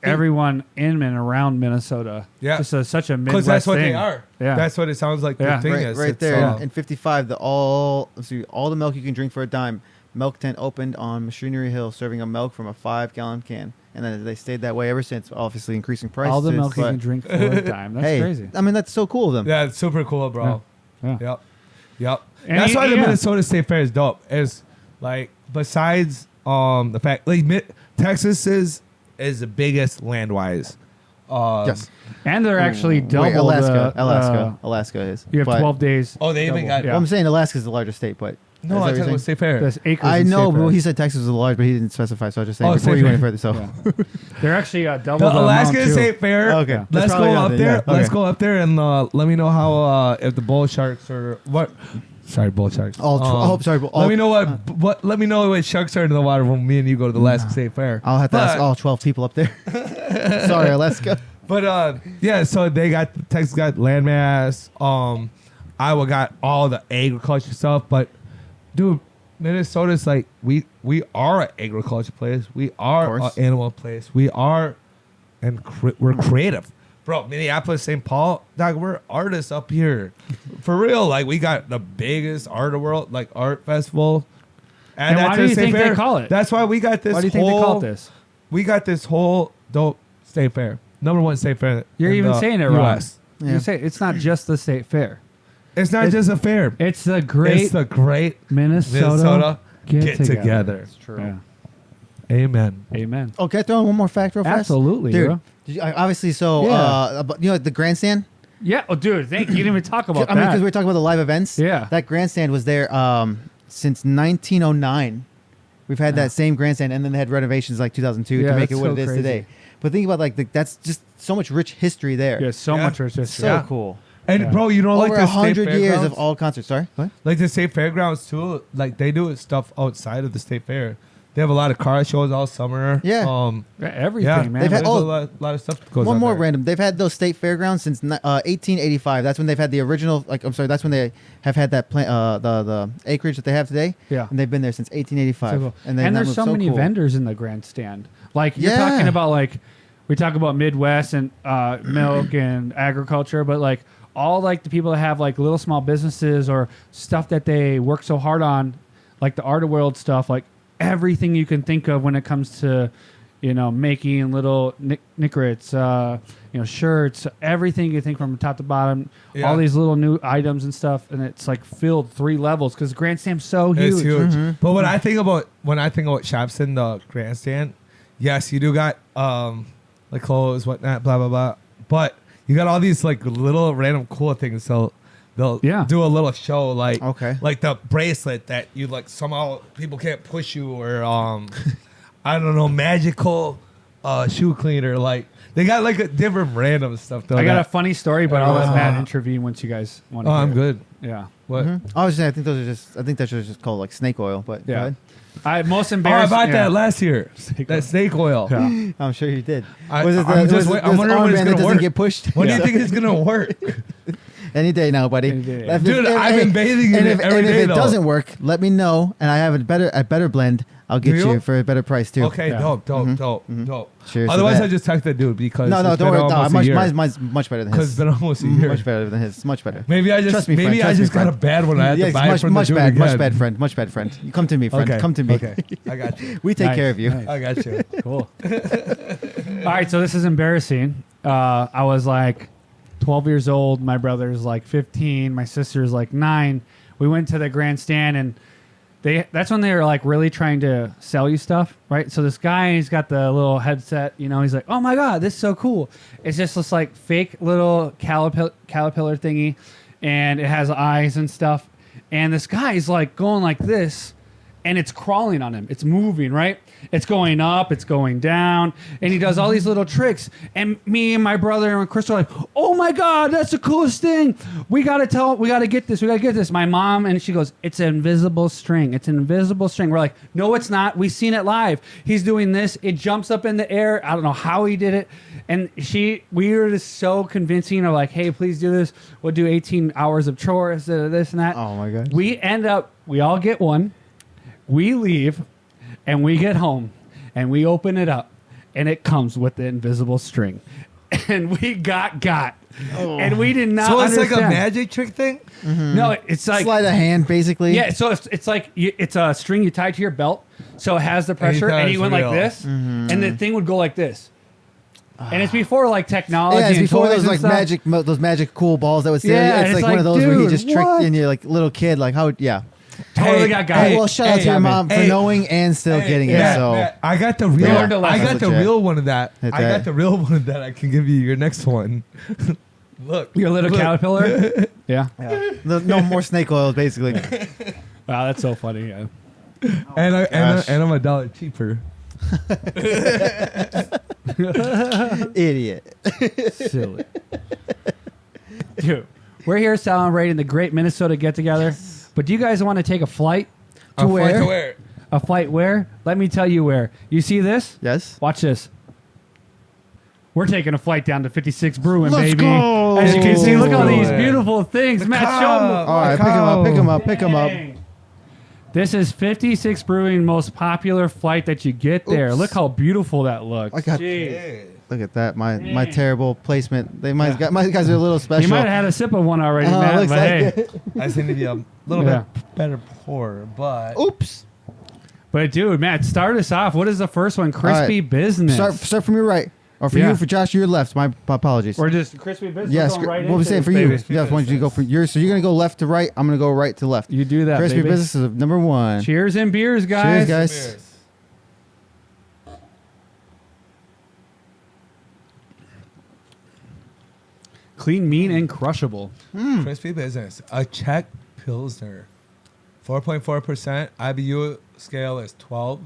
everyone in and around Minnesota. Yeah. Just such a Because Midwest that's what thing. they are. Yeah. That's what it sounds like Yeah. the thing Right, is. right It's, there in 55, all the milk you can drink for a dime. Milk tent opened on Machinery Hill, serving a milk from a 5-gallon can, and then they stayed that way ever since. Obviously, increasing prices. All the milk you but can drink for a dime. That's hey, crazy. I mean, that's so cool of them. Yeah, it's super cool, bro. Yeah. Yep. And That's why the yeah. Minnesota State Fair is dope. Is like besides the fact like Texas is the biggest land wise. Yes. And they're actually double Wait, Alaska. the, Alaska is. You have But- 12 days. Oh, they even double. got- Yeah. Well, I'm saying Alaska's the largest state, but No, is I that talking what you're about State Fair. There's acres. I in know, State but Fair. he said Texas was large, but he didn't specify. So I was just saying Oh, before State you go any Fair. further. So Yeah. They're actually double The the Alaska amount, too. State Fair. Okay. Yeah. That's Let's probably go not up it, there. yeah. Let's Okay. go up there and let me know how if the bull sharks or what. Sorry, bull sharks. Let me know what. Let me know what sharks are in the water when me and you go to the Alaska State Fair. I'll have to ask But- all 12 people up there. Sorry, Alaska. But yeah, so they got Texas got landmass. Iowa got all the agriculture stuff. But dude, Minnesota's like we are an agriculture place. We are an course. animal place. We are, and we're creative, bro. Minneapolis, St. Paul, dog. We're artists up here, for real. Like we got the biggest art of the world, like art festival. And that's why do the you state think they fair. call it? That's why we got this. Why do you think they call it this? We got this whole dope state fair. #1 state fair. You're in even the saying it wrong. US. Yeah. You say it's not just the state fair. It's not just a fair. It's the great It's the great Minnesota get together. It's true. Yeah. Amen. Amen. Oh, can I throw in one more fact real fast? Absolutely, Dude, bro. did you, obviously, so, Yeah. about, the grandstand? Yeah. Oh, dude, thank you. You didn't even talk about I mean, that. because we were talking about the live events. Yeah. That grandstand was there since 1909. We've had that same grandstand, and then they had renovations like 2002 Yeah, to make it that's what so it is crazy. today. But think about that's just so much rich history there. Yeah, so Yeah. much research. So Yeah. cool. And Yeah. bro, you know, like Over the state 100 years fairgrounds? of all concerts. Sorry? What? Like the state fairgrounds too. Like they do stuff outside of the state fair. They have a lot of car shows all summer. Yeah. Yeah, everything, Yeah. man. They've had- There's oh, a lot of stuff that goes One on more there. random. They've had those state fairgrounds since 1885. That's when they've had the original. That's when they have had that the acreage that they have today. Yeah. And they've been there since 1885. So cool. And And there's that so was many cool. vendors in the grandstand. Like you're Yeah. talking about, like we talk about Midwest and milk and agriculture, but like all like the people that have like little small businesses or stuff that they work so hard on, like the art of world stuff, like everything you can think of when it comes to, making little knickerits, shirts, everything you think from top to bottom, Yeah. all these little new items and stuff, and it's like filled 3 levels because grandstand's so huge. It's huge. Mm-hmm. But when I think about shops in the grandstand, yes, you do got like clothes, whatnot, blah blah blah. But you got all these like little random cool things. So they'll Yeah. do a little show like Okay. like the bracelet that you like somehow people can't push you or I don't know, magical shoe cleaner. Like they got like a different random stuff though. I got a that- funny story, but I'll let Matt intervene once you guys want to. Oh, I'm good. Yeah. What? Mhm. I was saying, I think that's just called like snake oil, but go Yeah. ahead. Most Oh, I embarrassing. bought that last year. That snake oil. Yeah. I'm sure you did. I- Was it I'm just was wait- it I'm this wondering when it's armband gonna that doesn't work. get pushed? When do Yeah. you think it's gonna work? Any day now, buddy. Any day, yeah. Dude, I've been bathing in and it if, every and day, if it though. doesn't work, let me know, and I have a better blend. I'll get Do you? you for a better price too. Okay, Yeah. dope. Mhm. Dope. Cheers to Otherwise, that. I just text that dude because No, it's don't been worry. No, almost a year. mine's much better than Because his. it's been almost a year. Much better than his. Much better. Maybe I just Trust me, friend, maybe I trust just me, got a friend. bad one. I had to it's buy it from much the dude bad, again. much bad friend. You come to me, friend. Okay. Come to me. Okay, I got you. We take Nice, care of you. nice. I got you. Cool. All right, so this is embarrassing. I was like 12 years old. My brother's like 15. My sister's like 9. We went to the grandstand, and that's when they were like really trying to sell you stuff, right? So this guy, he's got the little headset. He's like, "Oh my god, this is so cool!" It's just this like fake little caterpillar thingy, and it has eyes and stuff. And this guy is like going like this, and it's crawling on him. It's moving, right? It's going up, it's going down, and he does all these little tricks. And me and my brother and Chris are like, "Oh my God, that's the coolest thing! We gotta get this. My mom, and she goes, "It's an invisible string. It's an invisible string." We're like, "No, it's not. We've seen it live. He's doing this. It jumps up in the air. I don't know how he did it." And we were just so convincing of like, "Hey, please do this. We'll do 18 hours of chores, this and that." Oh my gosh. We all get one. We leave, and we get home, and we open it up, and it comes with the invisible string, and we got, and we did not. So it's like a understand. magic trick thing. No, it's like Sleight of hand, basically. yeah. So it's like it's a string you tie to your belt, so it has the pressure, thought and it he was went real. like this, and the thing would go like this. And it's before like technology. Yeah, it's and before toys those and like stuff. those magic cool balls that would say Yeah, it's it's like one of like, those where he dude, just tricked what? in you like little kid, like how yeah. Totally got got. Well, shout out to your mom for knowing and still getting it. Matt, So Matt, I got the real. Yeah. Learned a I lesson. got That's the legit. real one of that. Hit I that. got the real one of that. I can give you your next one. Look, Your little look. caterpillar. Yeah. no more snake oils, basically. Wow, that's so funny. Yeah. And Gosh. I'm $1 cheaper. Idiot. Silly. Dude, we're here celebrating the great Minnesota get together. But do you guys want to take a flight? To where? where? A flight where? Let me tell you where. You see this? Yes. Watch this. We're taking a flight down to 56 Brewing, Let's baby. go. As you can see, look at all these Yeah. beautiful things. Matt, show them. All right, pick them up. Pick them up. This is 56 Brewing, most popular flight that you get there. Oops. Look how beautiful that looks. I got- Jeez. Look at that. My Dang. terrible placement. My guys are a little special. You might have had a sip of one already, Matt, looks but like hey. it. I just need to be a little Yeah. bit better pour, but Oops. But dude, Matt, start us off. What is the first one? Crispy right. Business. Start from your right. Or for Yeah. you, for Josh, your left. My apologies. Or just crispy business. Yes. We're going right What we into saying it, for you? baby. Yes. Why don't you go for yours? So you're gonna go left to right. I'm gonna go right to left. You do that, Crispy baby. business is number one. Cheers and beers, Cheers, guys. guys. Clean, mean, and crushable. crispy business. A Czech Pilsner, 4.4%. IBU scale is 12.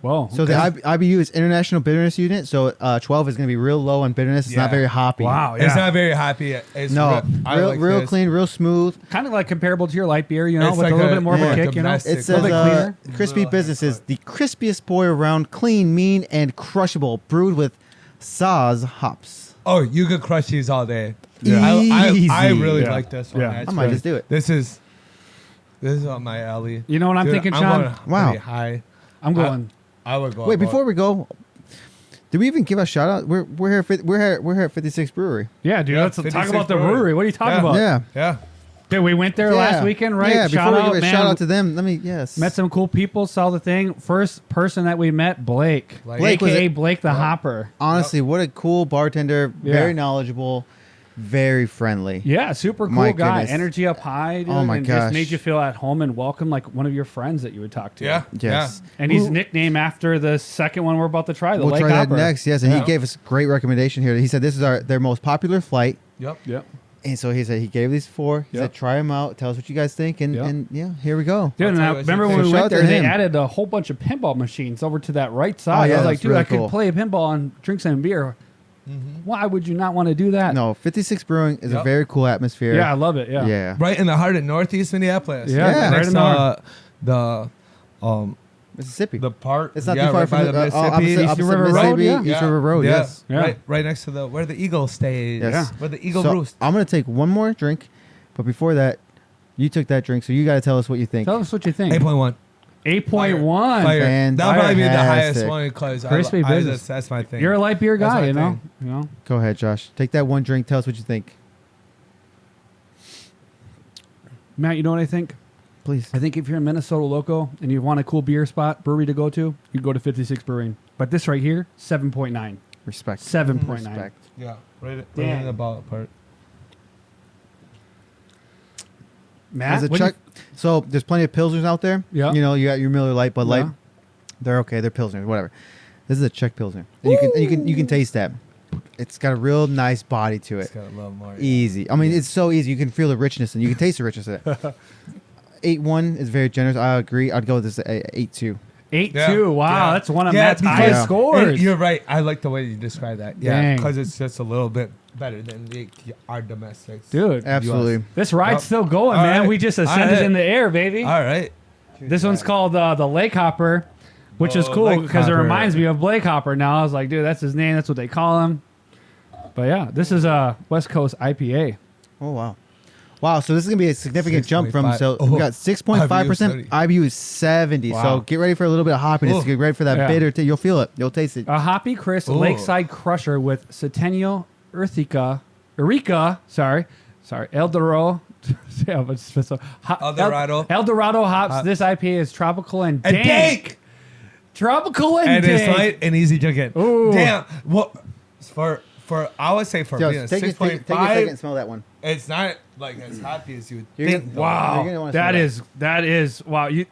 Whoa. So the IBU is International Bitterness Unit. So 12 is going to be real low on bitterness. It's Yeah. not very hoppy. Wow. It's Yeah. not very happy. It's No, I real, like real this. clean, real smooth. Kind of like comparable to your light beer, you know, It's with like a little a- bit more of yeah, a kick, you know. domestic. It It's a little says bit cleaner. Crispy Little Business is haircut. the crispiest boy around, clean, mean, and crushable, brewed with Saaz hops. Oh, you could crush these all day. Yeah. I Easy. really Yeah. like this one. Yeah. That's I might good. just do it. This is on my alley. You know what I'm Dude, thinking, Sean? going Wow. pretty high. I'm going. I would go. Wait, above. before we go, did we even give a shout out? We're here at 56 Brewery. Yeah, dude. Yeah, Let's talk 56 about the brewery. brewery. What are you talking Yeah. about? Yeah. Yeah. Dude, we went there last weekend, right? Yeah. shout Before out, we give a man. shout out to them, let me Met some cool people, saw the thing. First person that we met, Blake. Blake was AKA it- Blake the Hopper. Honestly, what a cool bartender. Yeah. Very knowledgeable, very friendly. Yeah, super cool My guy. goodness. Energy up high, dude. Oh my and gosh. just made you feel at home and welcome like one of your friends that you would talk to. Yeah. Yes. And he's nicknamed after the second one we're about to try, the We'll Lake try Hopper. that next. Yes, and Yeah. he gave us a great recommendation here. He said this is their most popular flight. Yeah. Yep. Yep. And so he said he gave these 4. He Yep. said try them out. Tell us what you guys think. And Yep. and yeah, here we go. Dude, and tell I you what remember you when think. we So shout went out to there, they him. added a whole bunch of pinball machines over to that right side. Oh, yeah, I was like, that's dude, really I could cool. play pinball and drink some beer. Why would you not want to do that? No, 56 Brewing is a Yep. very cool atmosphere. Yeah, I love it. Yeah. Yeah. Right in the heart of Northeast Minneapolis. Yeah, right Next in to the Mississippi. the park. It's not yeah, too far right from by the the Mississippi. opposite River Road, Mississippi, yeah. East River Road. Yeah. Yes. Yeah. Right next to where the eagle stays. Yes. Where the eagle So roosts. I'm gonna take one more drink, but before that, you took that drink, so you got to tell us what you think. Tell us what you think. 8.1. 8.1. Fire. That'll probably be the highest Fantastic. one because Crispy business. that's my thing. You're a light beer That's guy, my you know? thing. You know? Go ahead, Josh. Take that one drink. Tell us what you think, Matt, you know what I think? please. I think if you're in Minnesota loco and you want a cool beer spot, brewery to go to, you go to 56 Brewing. But this right here, 7.9. Respect. 7.9. Respect. Yeah. Right Damn. in the ball part. Matt, As a what do you- Chuck, so there's plenty of pilsners out there. Yeah. You know, you got your Miller Lite, Bud Light. Yeah. They're okay. They're pilsners, whatever. This is a Czech pilsner, and you can taste that. It's got a real nice body to It's it. got a little more. Easy. I mean, it's so easy. You can feel the richness, and you can taste the richness of it. 8.1 is very generous. I agree. I'd go with this 8.2. 8.2. Wow, Yeah. that's one of Yeah, Matt's because- highest Yeah. scores. You're right. I like the way you describe that. Yeah, Dang. because it's just a little bit better than our domestics. Dude, Absolutely. this ride's Yep. still going, All man. right. We just All ascended right. in the air, baby. All right. This one's called the Lake Hopper, which is Oh, cool Lake because it Hopper. reminds me of Blake Hopper. Now I was like, dude, that's his name. That's what they call him. But yeah, this is a West Coast IPA. Oh, wow. Wow, so this is going to be a significant jump from, 6.5. so Oh, we got 6.5%, IBU is 70. Wow. So get ready for a little bit of hoppiness. Oh. Get ready for that Yeah. bitter, you'll feel it. You'll taste it. A hoppy, crisp Ooh. lakeside crusher with Centennial Eureka, Eldorado. Yeah, but it's so- Eldorado. Eldorado hops. This IPA is tropical and And dank. dank. Tropical and, And it's dank. light and easy drinking. Ooh. Damn. Well, for I would say for Yo, being a take a 6.5, second and smell that one. it's not like as happy as you would You're think. gonna- though. Wow, You're gonna wanna smell that is wow. You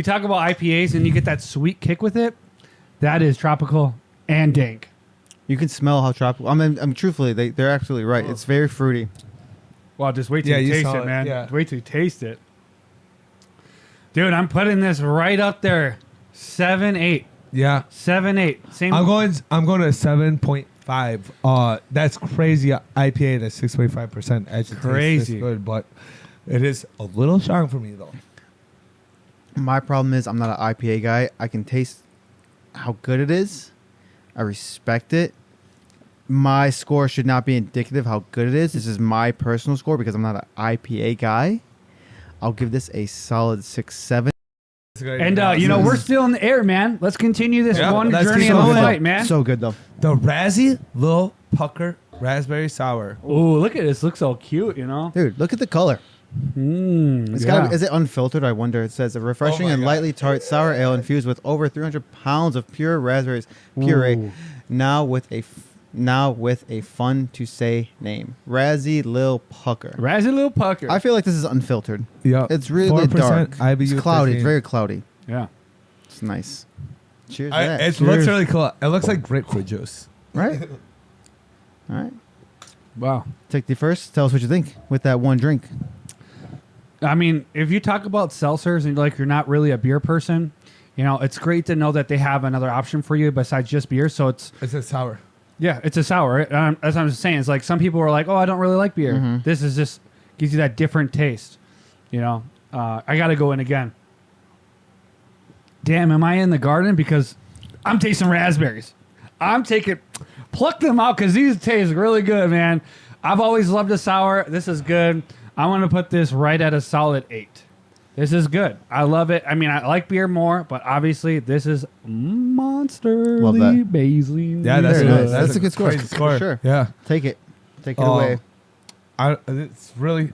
talk about IPAs and you get that sweet kick with it. That is tropical and dank. You can smell how tropical. I mean, truthfully, they're absolutely right. It's very fruity. Wow, just wait till Yeah, you you taste saw it, it, man. yeah. Wait till you taste it, dude. I'm putting this right up there. 7.8. Yeah. 7.8. Same. I'm going to 7.5. That's crazy IPA at 6.5%. Actually Crazy. tastes this good, but it is a little strong for me though. My problem is I'm not an IPA guy. I can taste how good it is. I respect it. My score should not be indicative of how good it is. This is my personal score because I'm not an IPA guy. I'll give this a solid 6-7. and we're still in the air, man. Let's continue this Yeah, one let's journey keep of the going. flight, man. So good though. the Razzie Lil Pucker Raspberry Sour. Ooh, look at this. Looks so cute, you know. Dude, look at the color. It's Yeah. got. Is it unfiltered? I wonder. It says a refreshing Oh my and God. lightly tart sour ale infused with over 300 pounds of pure raspberries puree. Ooh. Now with a fun to say name, Razzie Lil Pucker. Razzie Little Pucker. I feel like this is unfiltered. Yeah. It's really 4% dark. IBU It's cloudy. 13. It's very cloudy. yeah. It's nice. Cheers. to that. It looks really cool. It looks like grapefruit juice. Right. All right. Wow. Take the first. Tell us what you think with that one drink. I mean, if you talk about seltzers and like you're not really a beer person, you know, it's great to know that they have another option for you besides just beer. So it's It's a sour. yeah, it's a sour. Right? As I'm just saying, it's like some people are like, oh, I don't really like beer. Mhm. This is just gives you that different taste. You know, I got to go in again. Damn, am I in the garden? Because I'm tasting raspberries. I'm taking, pluck them out because these taste really good, man. I've always loved a sour. This is good. I want to put this right at a solid 8. This is good. I love it. I mean, I like beer more, but obviously this is monsterly Love that. Baisling. Yeah, that's Very good. nice. That's a good score. crazy For sure. Yeah. Take it. Take it away. It's really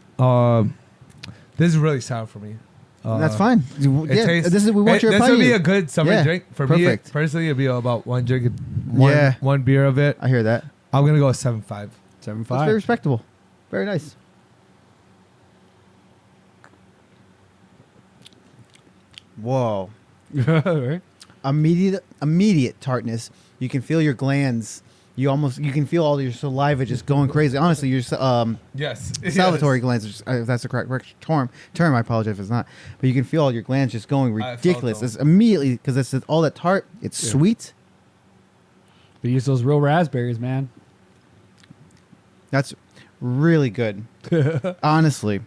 this is really sour for me. That's fine. It Yeah, tastes, this is we want your This would opinion. be a good summer Yeah, drink for perfect. me. Personally, it'd be about one drink, Yeah. one beer of it. I hear that. I'm gonna go 7.5. 7.5. That's very respectable. Very nice. Whoa. Right? Immediate tartness. You can feel your glands. You can feel all your saliva just going crazy. Honestly, your Yes. salivatory glands, if that's the correct term. I apologize if it's not. But you can feel all your glands just going I felt ridiculous. them. It's immediately because it's all that tart. It's Yeah. sweet. They use those real raspberries, man. That's really good. Honestly.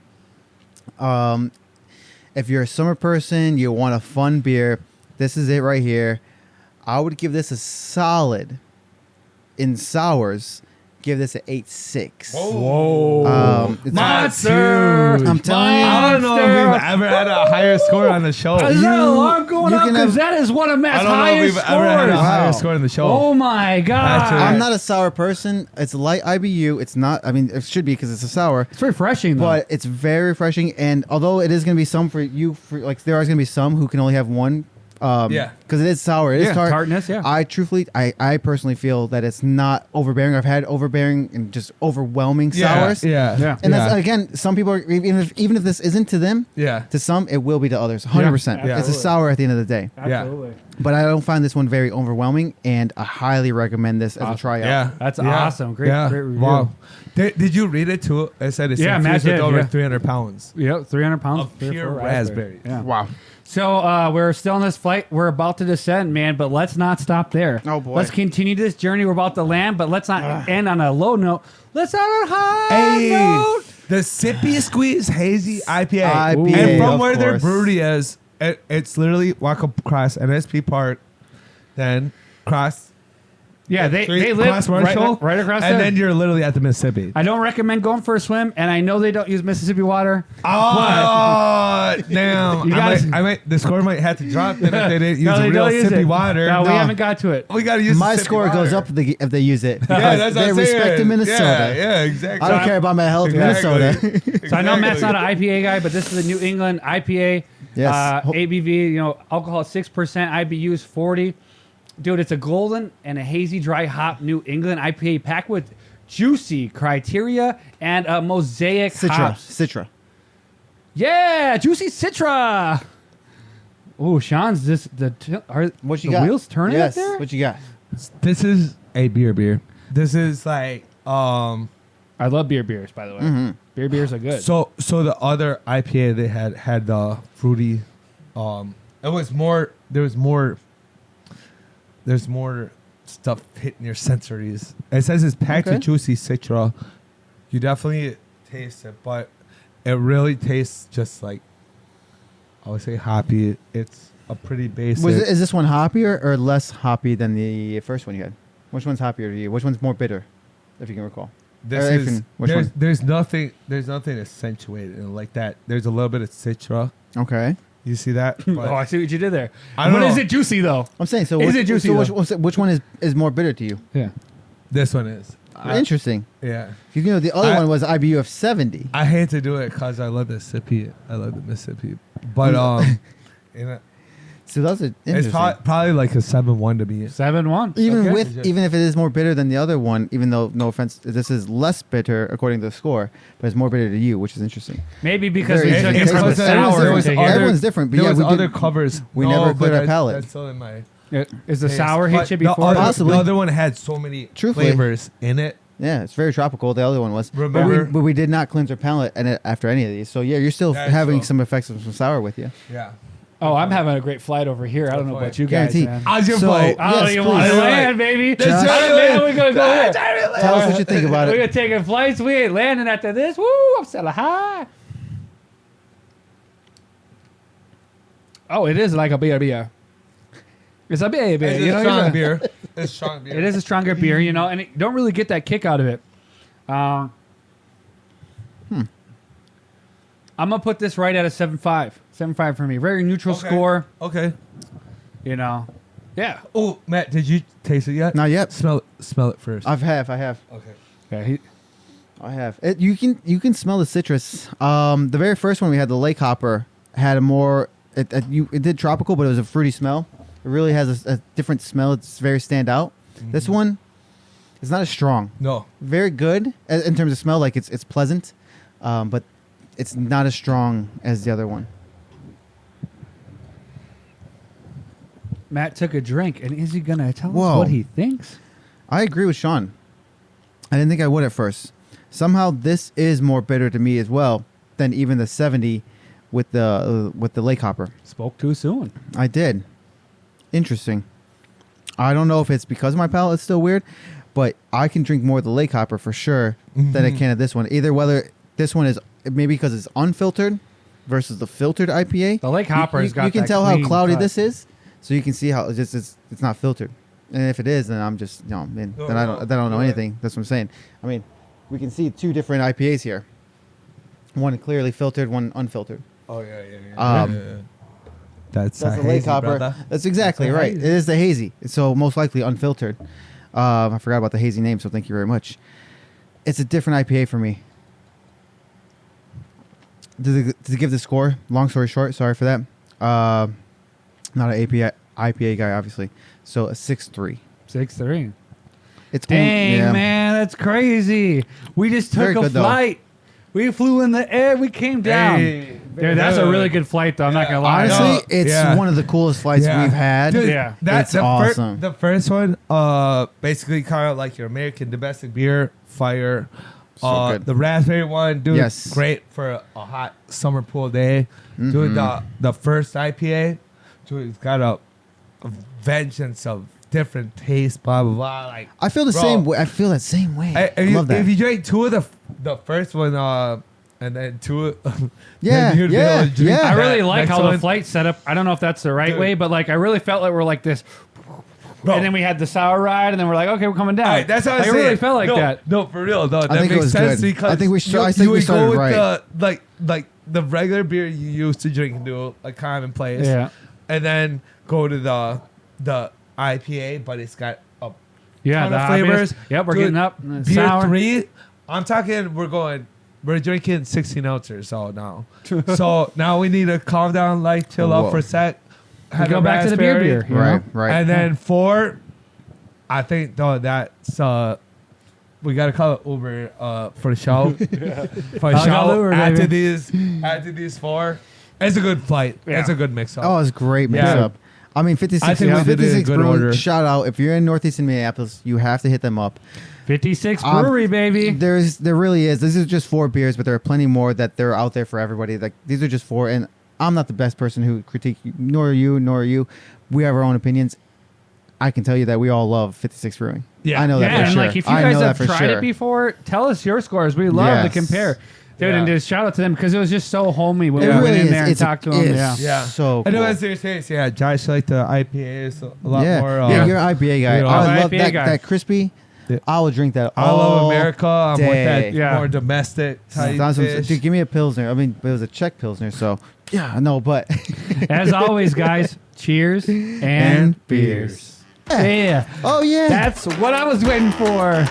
If you're a summer person, you want a fun beer, this is it right here. I would give this a solid in sours. Give this an 8.6. Whoa. It's Monster! huge. I'm telling you. I don't know if we've ever had a higher score on the show. Is that You- alarm going you up? can Because have- that is one of I Matt's don't know if highest we've ever had a scores. higher Wow. score in the show. Oh my god! Actually, I'm not a sour person. It's light IBU. It's not. I mean, it should be because it's a sour. It's refreshing though. But it's very refreshing. And although it is going to be some for you, like there are going to be some who can only have one. Yeah. because it is sour. It is Yeah, tart. tartness, yeah. I personally feel that it's not overbearing. I've had overbearing and just overwhelming sours. Yeah. And that's again, some people are, even if this isn't to them, Yeah. to some it will be to others. 100%. Yeah, It's a absolutely. sour at the end of the day. Absolutely. But I don't find this one very overwhelming, and I highly recommend this as a tryout. Yeah. That's Yeah. awesome. Great review. Wow. Did you read it too? It said it's Yeah, Matt infused with did, over yeah. 300 pounds. Yep, 300 pounds Of pure raspberry. Yeah. Wow. So we're still on this flight. We're about to descend, man, but let's not stop there. Oh, boy. Let's continue this journey. We're about to land, but let's not end on a low note. Let's end on a high Hey, note. the Sippy Squeeze Hazy IPA. IPA, And from of where their course. brewery is, it's literally walk across NSP Park, then cross Yeah, they Street, live cross Marshall, right across and there. then you're literally at the Mississippi. I don't recommend going for a swim, and I know they don't use Mississippi water. Oh, damn. You guys- the score might have to drop then if they didn't use No, they real don't use Sippy it. water. No, we No. haven't got to it. We got to use My the Sippy score water. goes up if they use it. Yeah, that's what they I'm respect saying. in Minnesota. Yeah, exactly. I don't care about my health, Exactly. Minnesota. So I know Matt's not an IPA guy, but this is a New England IPA. Yes. ABV, alcohol 6%, IBU is 40. Dude, it's a golden and a hazy dry hop New England IPA packed with juicy criteria and mosaic hops. Citra. Yeah, juicy Citra. Oh, Sean's What you the got? wheels turning yes. up there? What you got? This is a beer. This is like I love beers, by the way. Mm-hmm. Beers are good. so the other IPA they had the fruity it was more there's more stuff hitting your sensories. It says it's packed Okay. with juicy citra. You definitely taste it, but it really tastes just like I would say hoppy. It's a pretty basic. Is this one hoppier or less hoppy than the first one you had? Which one's hoppier to you? Which one's more bitter, if you can recall? This Or is even- which one? there's nothing accentuated in it like that. There's a little bit of citra. Okay. You see that? oh, But I see what you did there. I don't But is know. it juicy, though? I'm saying, so, Is it juicy, which one is more bitter to you? Yeah. this one is. Interesting. Yeah. You know, the other one was IBU of 70. I hate to do it because I love the Mississippi. I love the Mississippi. But you know, So those are it's interesting. probably like a 7-1 to me. 7-1. Even Okay. even if it is more bitter than the other one, even though, no offense, this is less bitter according to the score, but it's more bitter to you, which is interesting. Maybe because Very we took it interesting. from the Everyone's sour. different. into here. Everyone's different, but There yeah, was we other did- covers. we never cleared our that- palate. That's still in my Is the taste. sour But hit you the before? other- Possibly. The other one had so many Truthfully. flavors in it. Yeah, it's very tropical. The other one was. Remember- But we did not cleanse our palate after any of these. So yeah, you're still That's having true. some effects of some sour with you. Yeah. Oh, I'm having a great flight over here. I don't know about you guys, Guaranteed. man. How's your So- flight? Oh, Yes, you please. want to All right. land, baby? Josh. Man, we're going to go here. Tell us what you think about We're it. taking flights. We ain't landing after this. Woo, I'm selling high. Oh, it is like a beer. It's a beer. It's You a know, strong it's a- beer. It's strong beer. It is a stronger beer, and you don't really get that kick out of it. I'm going to put this right at a 7.5. 7.5 for me. Very neutral Okay. score, Okay. Yeah. Oh, Matt, did you taste it yet? Not yet. Smell it first. I have. Okay. Yeah, I have. You can smell the citrus. The very first one we had, the Lake Hopper, had a more. It did tropical, but it was a fruity smell. It really has a different smell. It's very stand out. This one, it's not as strong. No. Very good in terms of smell. Like it's pleasant, but it's not as strong as the other one. Matt took a drink, and is he going to tell us Whoa. what he thinks? I agree with Sean. I didn't think I would at first. Somehow this is more bitter to me as well than even the 70 with the Lake Hopper. Spoke too soon. I did. Interesting. I don't know if it's because my palate is still weird, but I can drink more of the Lake Hopper for sure than I can of this one. Either whether this one is maybe because it's unfiltered versus the filtered IPA. The Lake Hopper's got You can that tell how clean cloudy cut. this is, so you can see how it's not filtered. And if it is, then I'm just then I don't know anything. That's what I'm saying. I mean, we can see two different IPAs here. One clearly filtered, one unfiltered. Oh yeah. Yeah. That's That's the Lake Hopper. brother. That's exactly That's a right. hazy. It is the hazy. So most likely unfiltered. I forgot about the hazy name, so thank you very much. It's a different IPA for me. To give the score, long story short, sorry for that. Not an IPA guy, obviously. So a 6.3. 6.3. It's Dang, yeah. man, that's crazy. We just Very took a good, though. flight. We flew in the air. We came down. Hey, Dude, that's a really good flight, though. I'm not gonna lie. Honestly, No, it's yeah. one of the coolest flights Yeah. we've had. Dude, Yeah. It's awesome. The first one, basically kind of like your American domestic beer, fire. So good. The raspberry one, dude, Yes. great for a hot summer pool day. Dude, the first IPA, dude, it's got a vengeance of different tastes, blah blah blah. Like I feel the bro, same way. I feel that same way. I love that. If you drink two of the first one, and then two, Yeah, then you'd be yeah, able to drink yeah. I really that like next how one. the flight's set up. I don't know if that's the right Dude. way, but like I really felt like we're like this. Bro. And then we had the sour ride, and then we're like, okay, we're coming down. All right, that's how I Like, say it really it. felt like no, that. No, for real. No, that think it makes was sense good. because I think we you think we would started go with right. the like the regular beer you used to drink into a commonplace. Yeah. And then go to the IPA, but it's got a Yeah, ton the of flavors. obvious- Yep, we're Dude, getting up. Beer Sour. 3. I'm talking. We're drinking 16 ounces. So now, so now we need to calm down, like chill out Whoa. for a sec. We have go a back to the raspberry, beer. You know? right, right. and then 4, I think though that's we gotta call it Uber for the show. For the I'll call show Uber, after baby. these 4. It's a good flight. Yeah. It's a good mix up. Oh, it's a great mix Yeah. up. I mean, 56. I think we did it in 56 good Brewing, order. shout out. If you're in Northeastern Minneapolis, you have to hit them up. 56 Brewery, baby. There really is. This is just 4 beers, but there are plenty more that they're out there for everybody. Like these are just 4, and I'm not the best person who critique, nor are you. We have our own opinions. I can tell you that we all love 56 Brewing. Yeah. I know that Yeah, for and sure. like if you I guys know that have for tried sure. it before, tell us your scores. We love to Yes. compare. Dude, and Yeah. just shout out to them because it was just so homey when It we really went in is. there and It's talked to them. it's Yeah. Yeah. so I know cool. that's your taste. Yeah, Josh like the IPAs a lot yeah. more. Yeah, you're an IPA guy. you know, I I'm an love IPA that, guy. that crispy. Yeah. I will drink that I love all America. I'm with day. that Yeah. more domestic type Sounds- dish. Dude, give me a Pilsner. I mean, it was a Czech Pilsner, so yeah, I know, but As always, guys, cheers and beers. Yeah. oh yeah. That's what I was waiting for.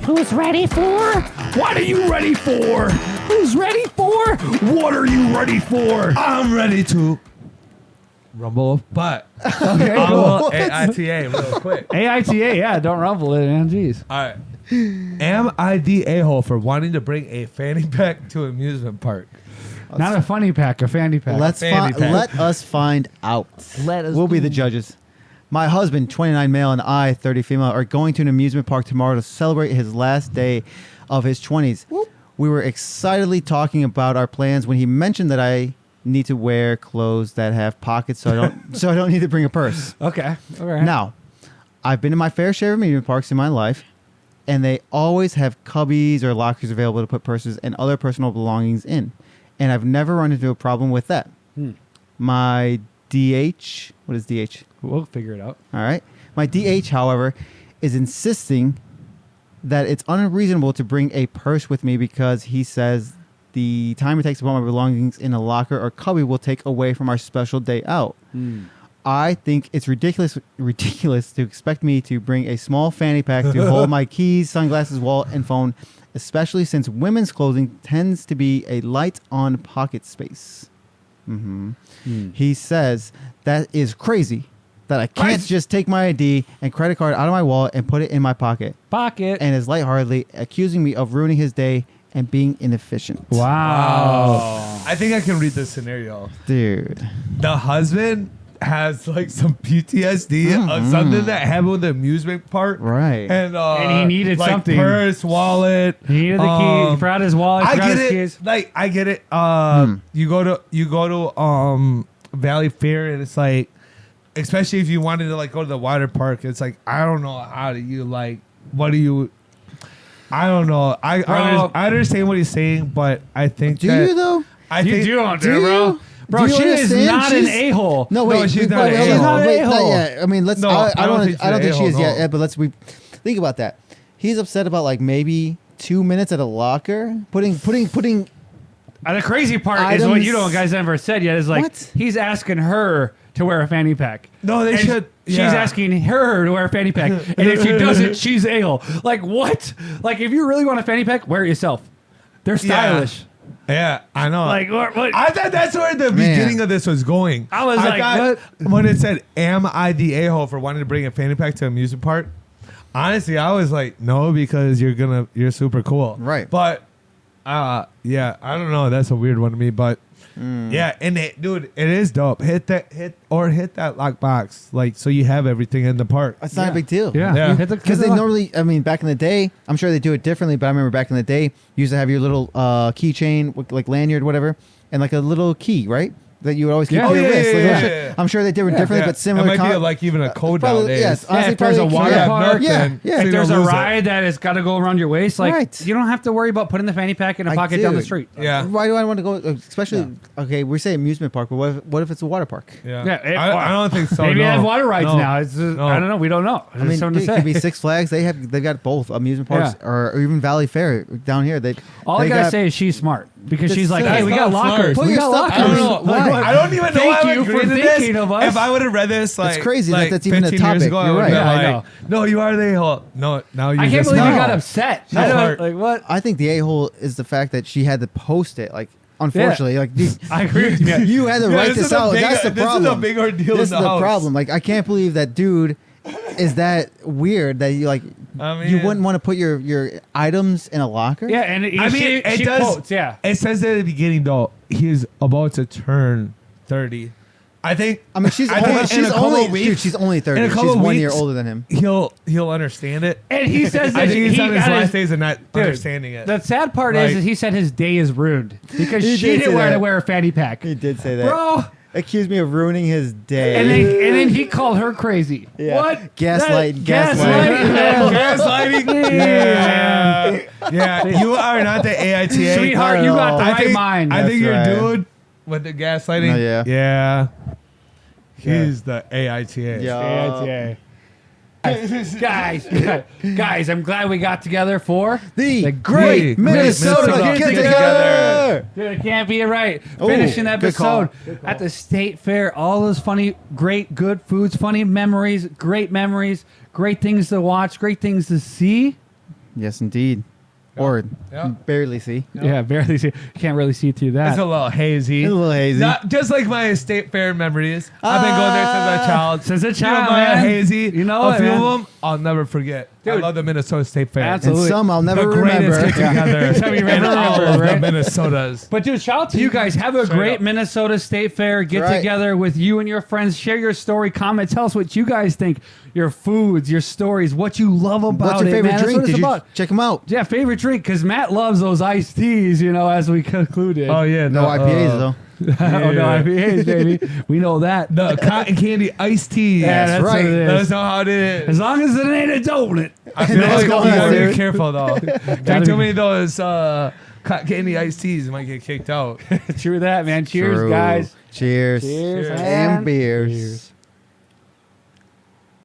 Who's ready for? What are you ready for? Who's ready for? What are you ready for? I'm ready to rumble, but Okay, I'm cool. AITA real quick. AITA, yeah, don't rumble it, man. Jeez. All right. Am I the a-hole for wanting to bring a fanny pack to amusement park? Not a funny pack, a fanny pack. Fanny pack. Let us find out. We'll be the judges. My husband, 29 male, and I, 30 female, are going to an amusement park tomorrow to celebrate his last day of his 20s. We were excitedly talking about our plans when he mentioned that I need to wear clothes that have pockets, so I don't need to bring a purse. Okay. All right. Now, I've been in my fair share of amusement parks in my life, and they always have cubbies or lockers available to put purses and other personal belongings in. And I've never run into a problem with that. My DH, what is DH? We'll figure it out. All right. My DH, however, is insisting that it's unreasonable to bring a purse with me because he says the time it takes to put my belongings in a locker or cubby will take away from our special day out. I think it's ridiculous to expect me to bring a small fanny pack to hold my keys, sunglasses, wallet, and phone, especially since women's clothing tends to be a light on pocket space. He says that is crazy, that I can't just take my ID and credit card out of my wallet and put it in my pocket, Pocket. and is lightheartedly accusing me of ruining his day and being inefficient. Wow. I think I can read this scenario. Dude. The husband has like some PTSD of something that happened with the amusement park. Right. And And he needed like something. purse, wallet. He needed the key. He forgot his wallet. I forgot get his it. keys. Like I get it. You go to Valley Fair and it's like, especially if you wanted to like go to the water park, it's like I don't know how do you like what do you. I don't know. I understand what he's saying, but I think Do that you though? I You think do on Do there, bro. you? Bro, Do you she is understand? not an She's- a-hole. No, wait. she's wait, not wait, an hold a-hole. on, wait, a-hole. I mean, let's. No, I I don't think she's don't think she is a-hole, yet. no. But let's. Think about that. He's upset about like maybe 2 minutes at a locker, putting. And the crazy part is what Items- you don't guys never said yet is like What? he's asking her to wear a fanny pack. No, they And should. She's yeah. asking her to wear a fanny pack, and if she doesn't, she's a-hole. Like what? Like if you really want a fanny pack, wear it yourself. They're stylish. Yeah, I know. Like what? I thought that's where the beginning of this was going. I was like, thought when it said, "Am I the a-hole for wanting to bring a fanny pack to an amusement park?" Honestly, I was like, "No, because you're super cool." Right. But, yeah, I don't know. That's a weird one to me, but yeah, and dude, it is dope. Hit that lock box, like so you have everything in the park. It's not a big deal. Yeah. Yeah. Because they normally, I mean, back in the day, I'm sure they do it differently, but I remember back in the day, you used to have your little keychain, like lanyard, whatever, and like a little key, right? That you would always keep Yeah. on your Oh, yeah, wrist. yeah, Like, yeah, little yeah. shit. I'm sure they did it differently, Yeah. but similar. It might be like even a code probably, nowadays. yes, Yeah, honestly, if there's a probly- water yeah. park, Yeah, then- yeah. So If you there's don't a lose it. ride that has got to go around your waist, like Right. you don't have to worry about putting the fanny pack in a pocket down the do. street. Yeah. Why do I want to go? Especially, okay, we say amusement park, but what if it's a water park? Yeah, Yeah, I don't think so. Maybe no. they have water rides No. now. It's just, No. I don't know. We don't know. I mean, There's something it to could be say. Six Flags. They've got both amusement parks Yeah. or even Valley Fair down here. All I gotta say is she's smart because she's like, That's hey, we got not lockers. smart. We Put got your stuff- I don't lockers. know. Why? I don't even know Thank why I you would for agree to thinking this. of us. If I would have read this, like, crazy that that's even a 15 years topic. ago, I You're would've right. been Yeah, I like, know. no, you are the a-hole. No, now you I can't just believe you No. got upset. No I don't- heart. like what? I think the a-hole is the fact that she had to post it. Like, unfortunately, like I agree with you. you had to Yeah, write this out. That's the problem. This is a big ordeal This in is the the house. problem. Like, I can't believe that dude is that weird that you like. I mean, You wouldn't want to put your items in a locker. Yeah, and I mean, she it does. quotes, yeah. It says at the beginning though he's about to turn 30. I think. I mean, she's I think only, in she's a couple only of weeks- dude, she's only 30. in a couple She's of 1 year weeks, older than him. He'll understand it. And he says that I think he's he on his got last his, days of not Dude, understanding it. The sad part Like- is he said his day is ruined because He she did didn't say want to that. wear a fanny pack. He did say that. Bro. Accused me of ruining his day. And then he called her crazy. Yeah. What? Gaslight, Gaslighting. Yeah. Yeah. You are not the AITA. Sweetheart, you got the I right think, mind. I think That's your right. dude with the gaslighting. Oh, yeah. Yeah. He's the AITA. Yeah. Guys, I'm glad we got together for The Great Great Minnesota Minnesota Get Get Together. Dude, it can't be right. Oh, Finishing good episode call. at the state fair. All those funny, great, good foods, funny memories, great things to watch, great things to see. Yes, indeed. Or Yeah. barely see. Yeah, barely see. Can't really see through that. It's a little hazy. It's a little hazy. Not, just like my state fair memories. I've been going there since a child. Since a You know, child, my man. hazy. You know a it, few man. of them I'll never forget. I Dude. love the Minnesota State Fair. And Absolutely. some I'll never the remember. greatest get together. Some you in never all remember, of right? the Minnesotas. But dude, shout out to you guys. Have a Straight great up. Minnesota State Fair. Get Right. together with you and your friends. Share your story. Comment. Tell us what you guys think. Your foods, your stories, what you love about What's your it. favorite man. That's drink? what it's Did you about. check them out? Yeah, favorite drink because Matt loves those iced teas. You know, as we concluded. Oh yeah, No IPAs though. Oh no, IPAs, baby. We know that. The cotton candy iced tea. Yeah, that's right. what it Let us is. know how it is. As long as it ain't a donut. I feel like you going gotta for be it. careful though. Drink too many of those cotton candy iced teas, you might get kicked out. True that, man. Cheers, True. guys. Cheers. Cheers. And beers.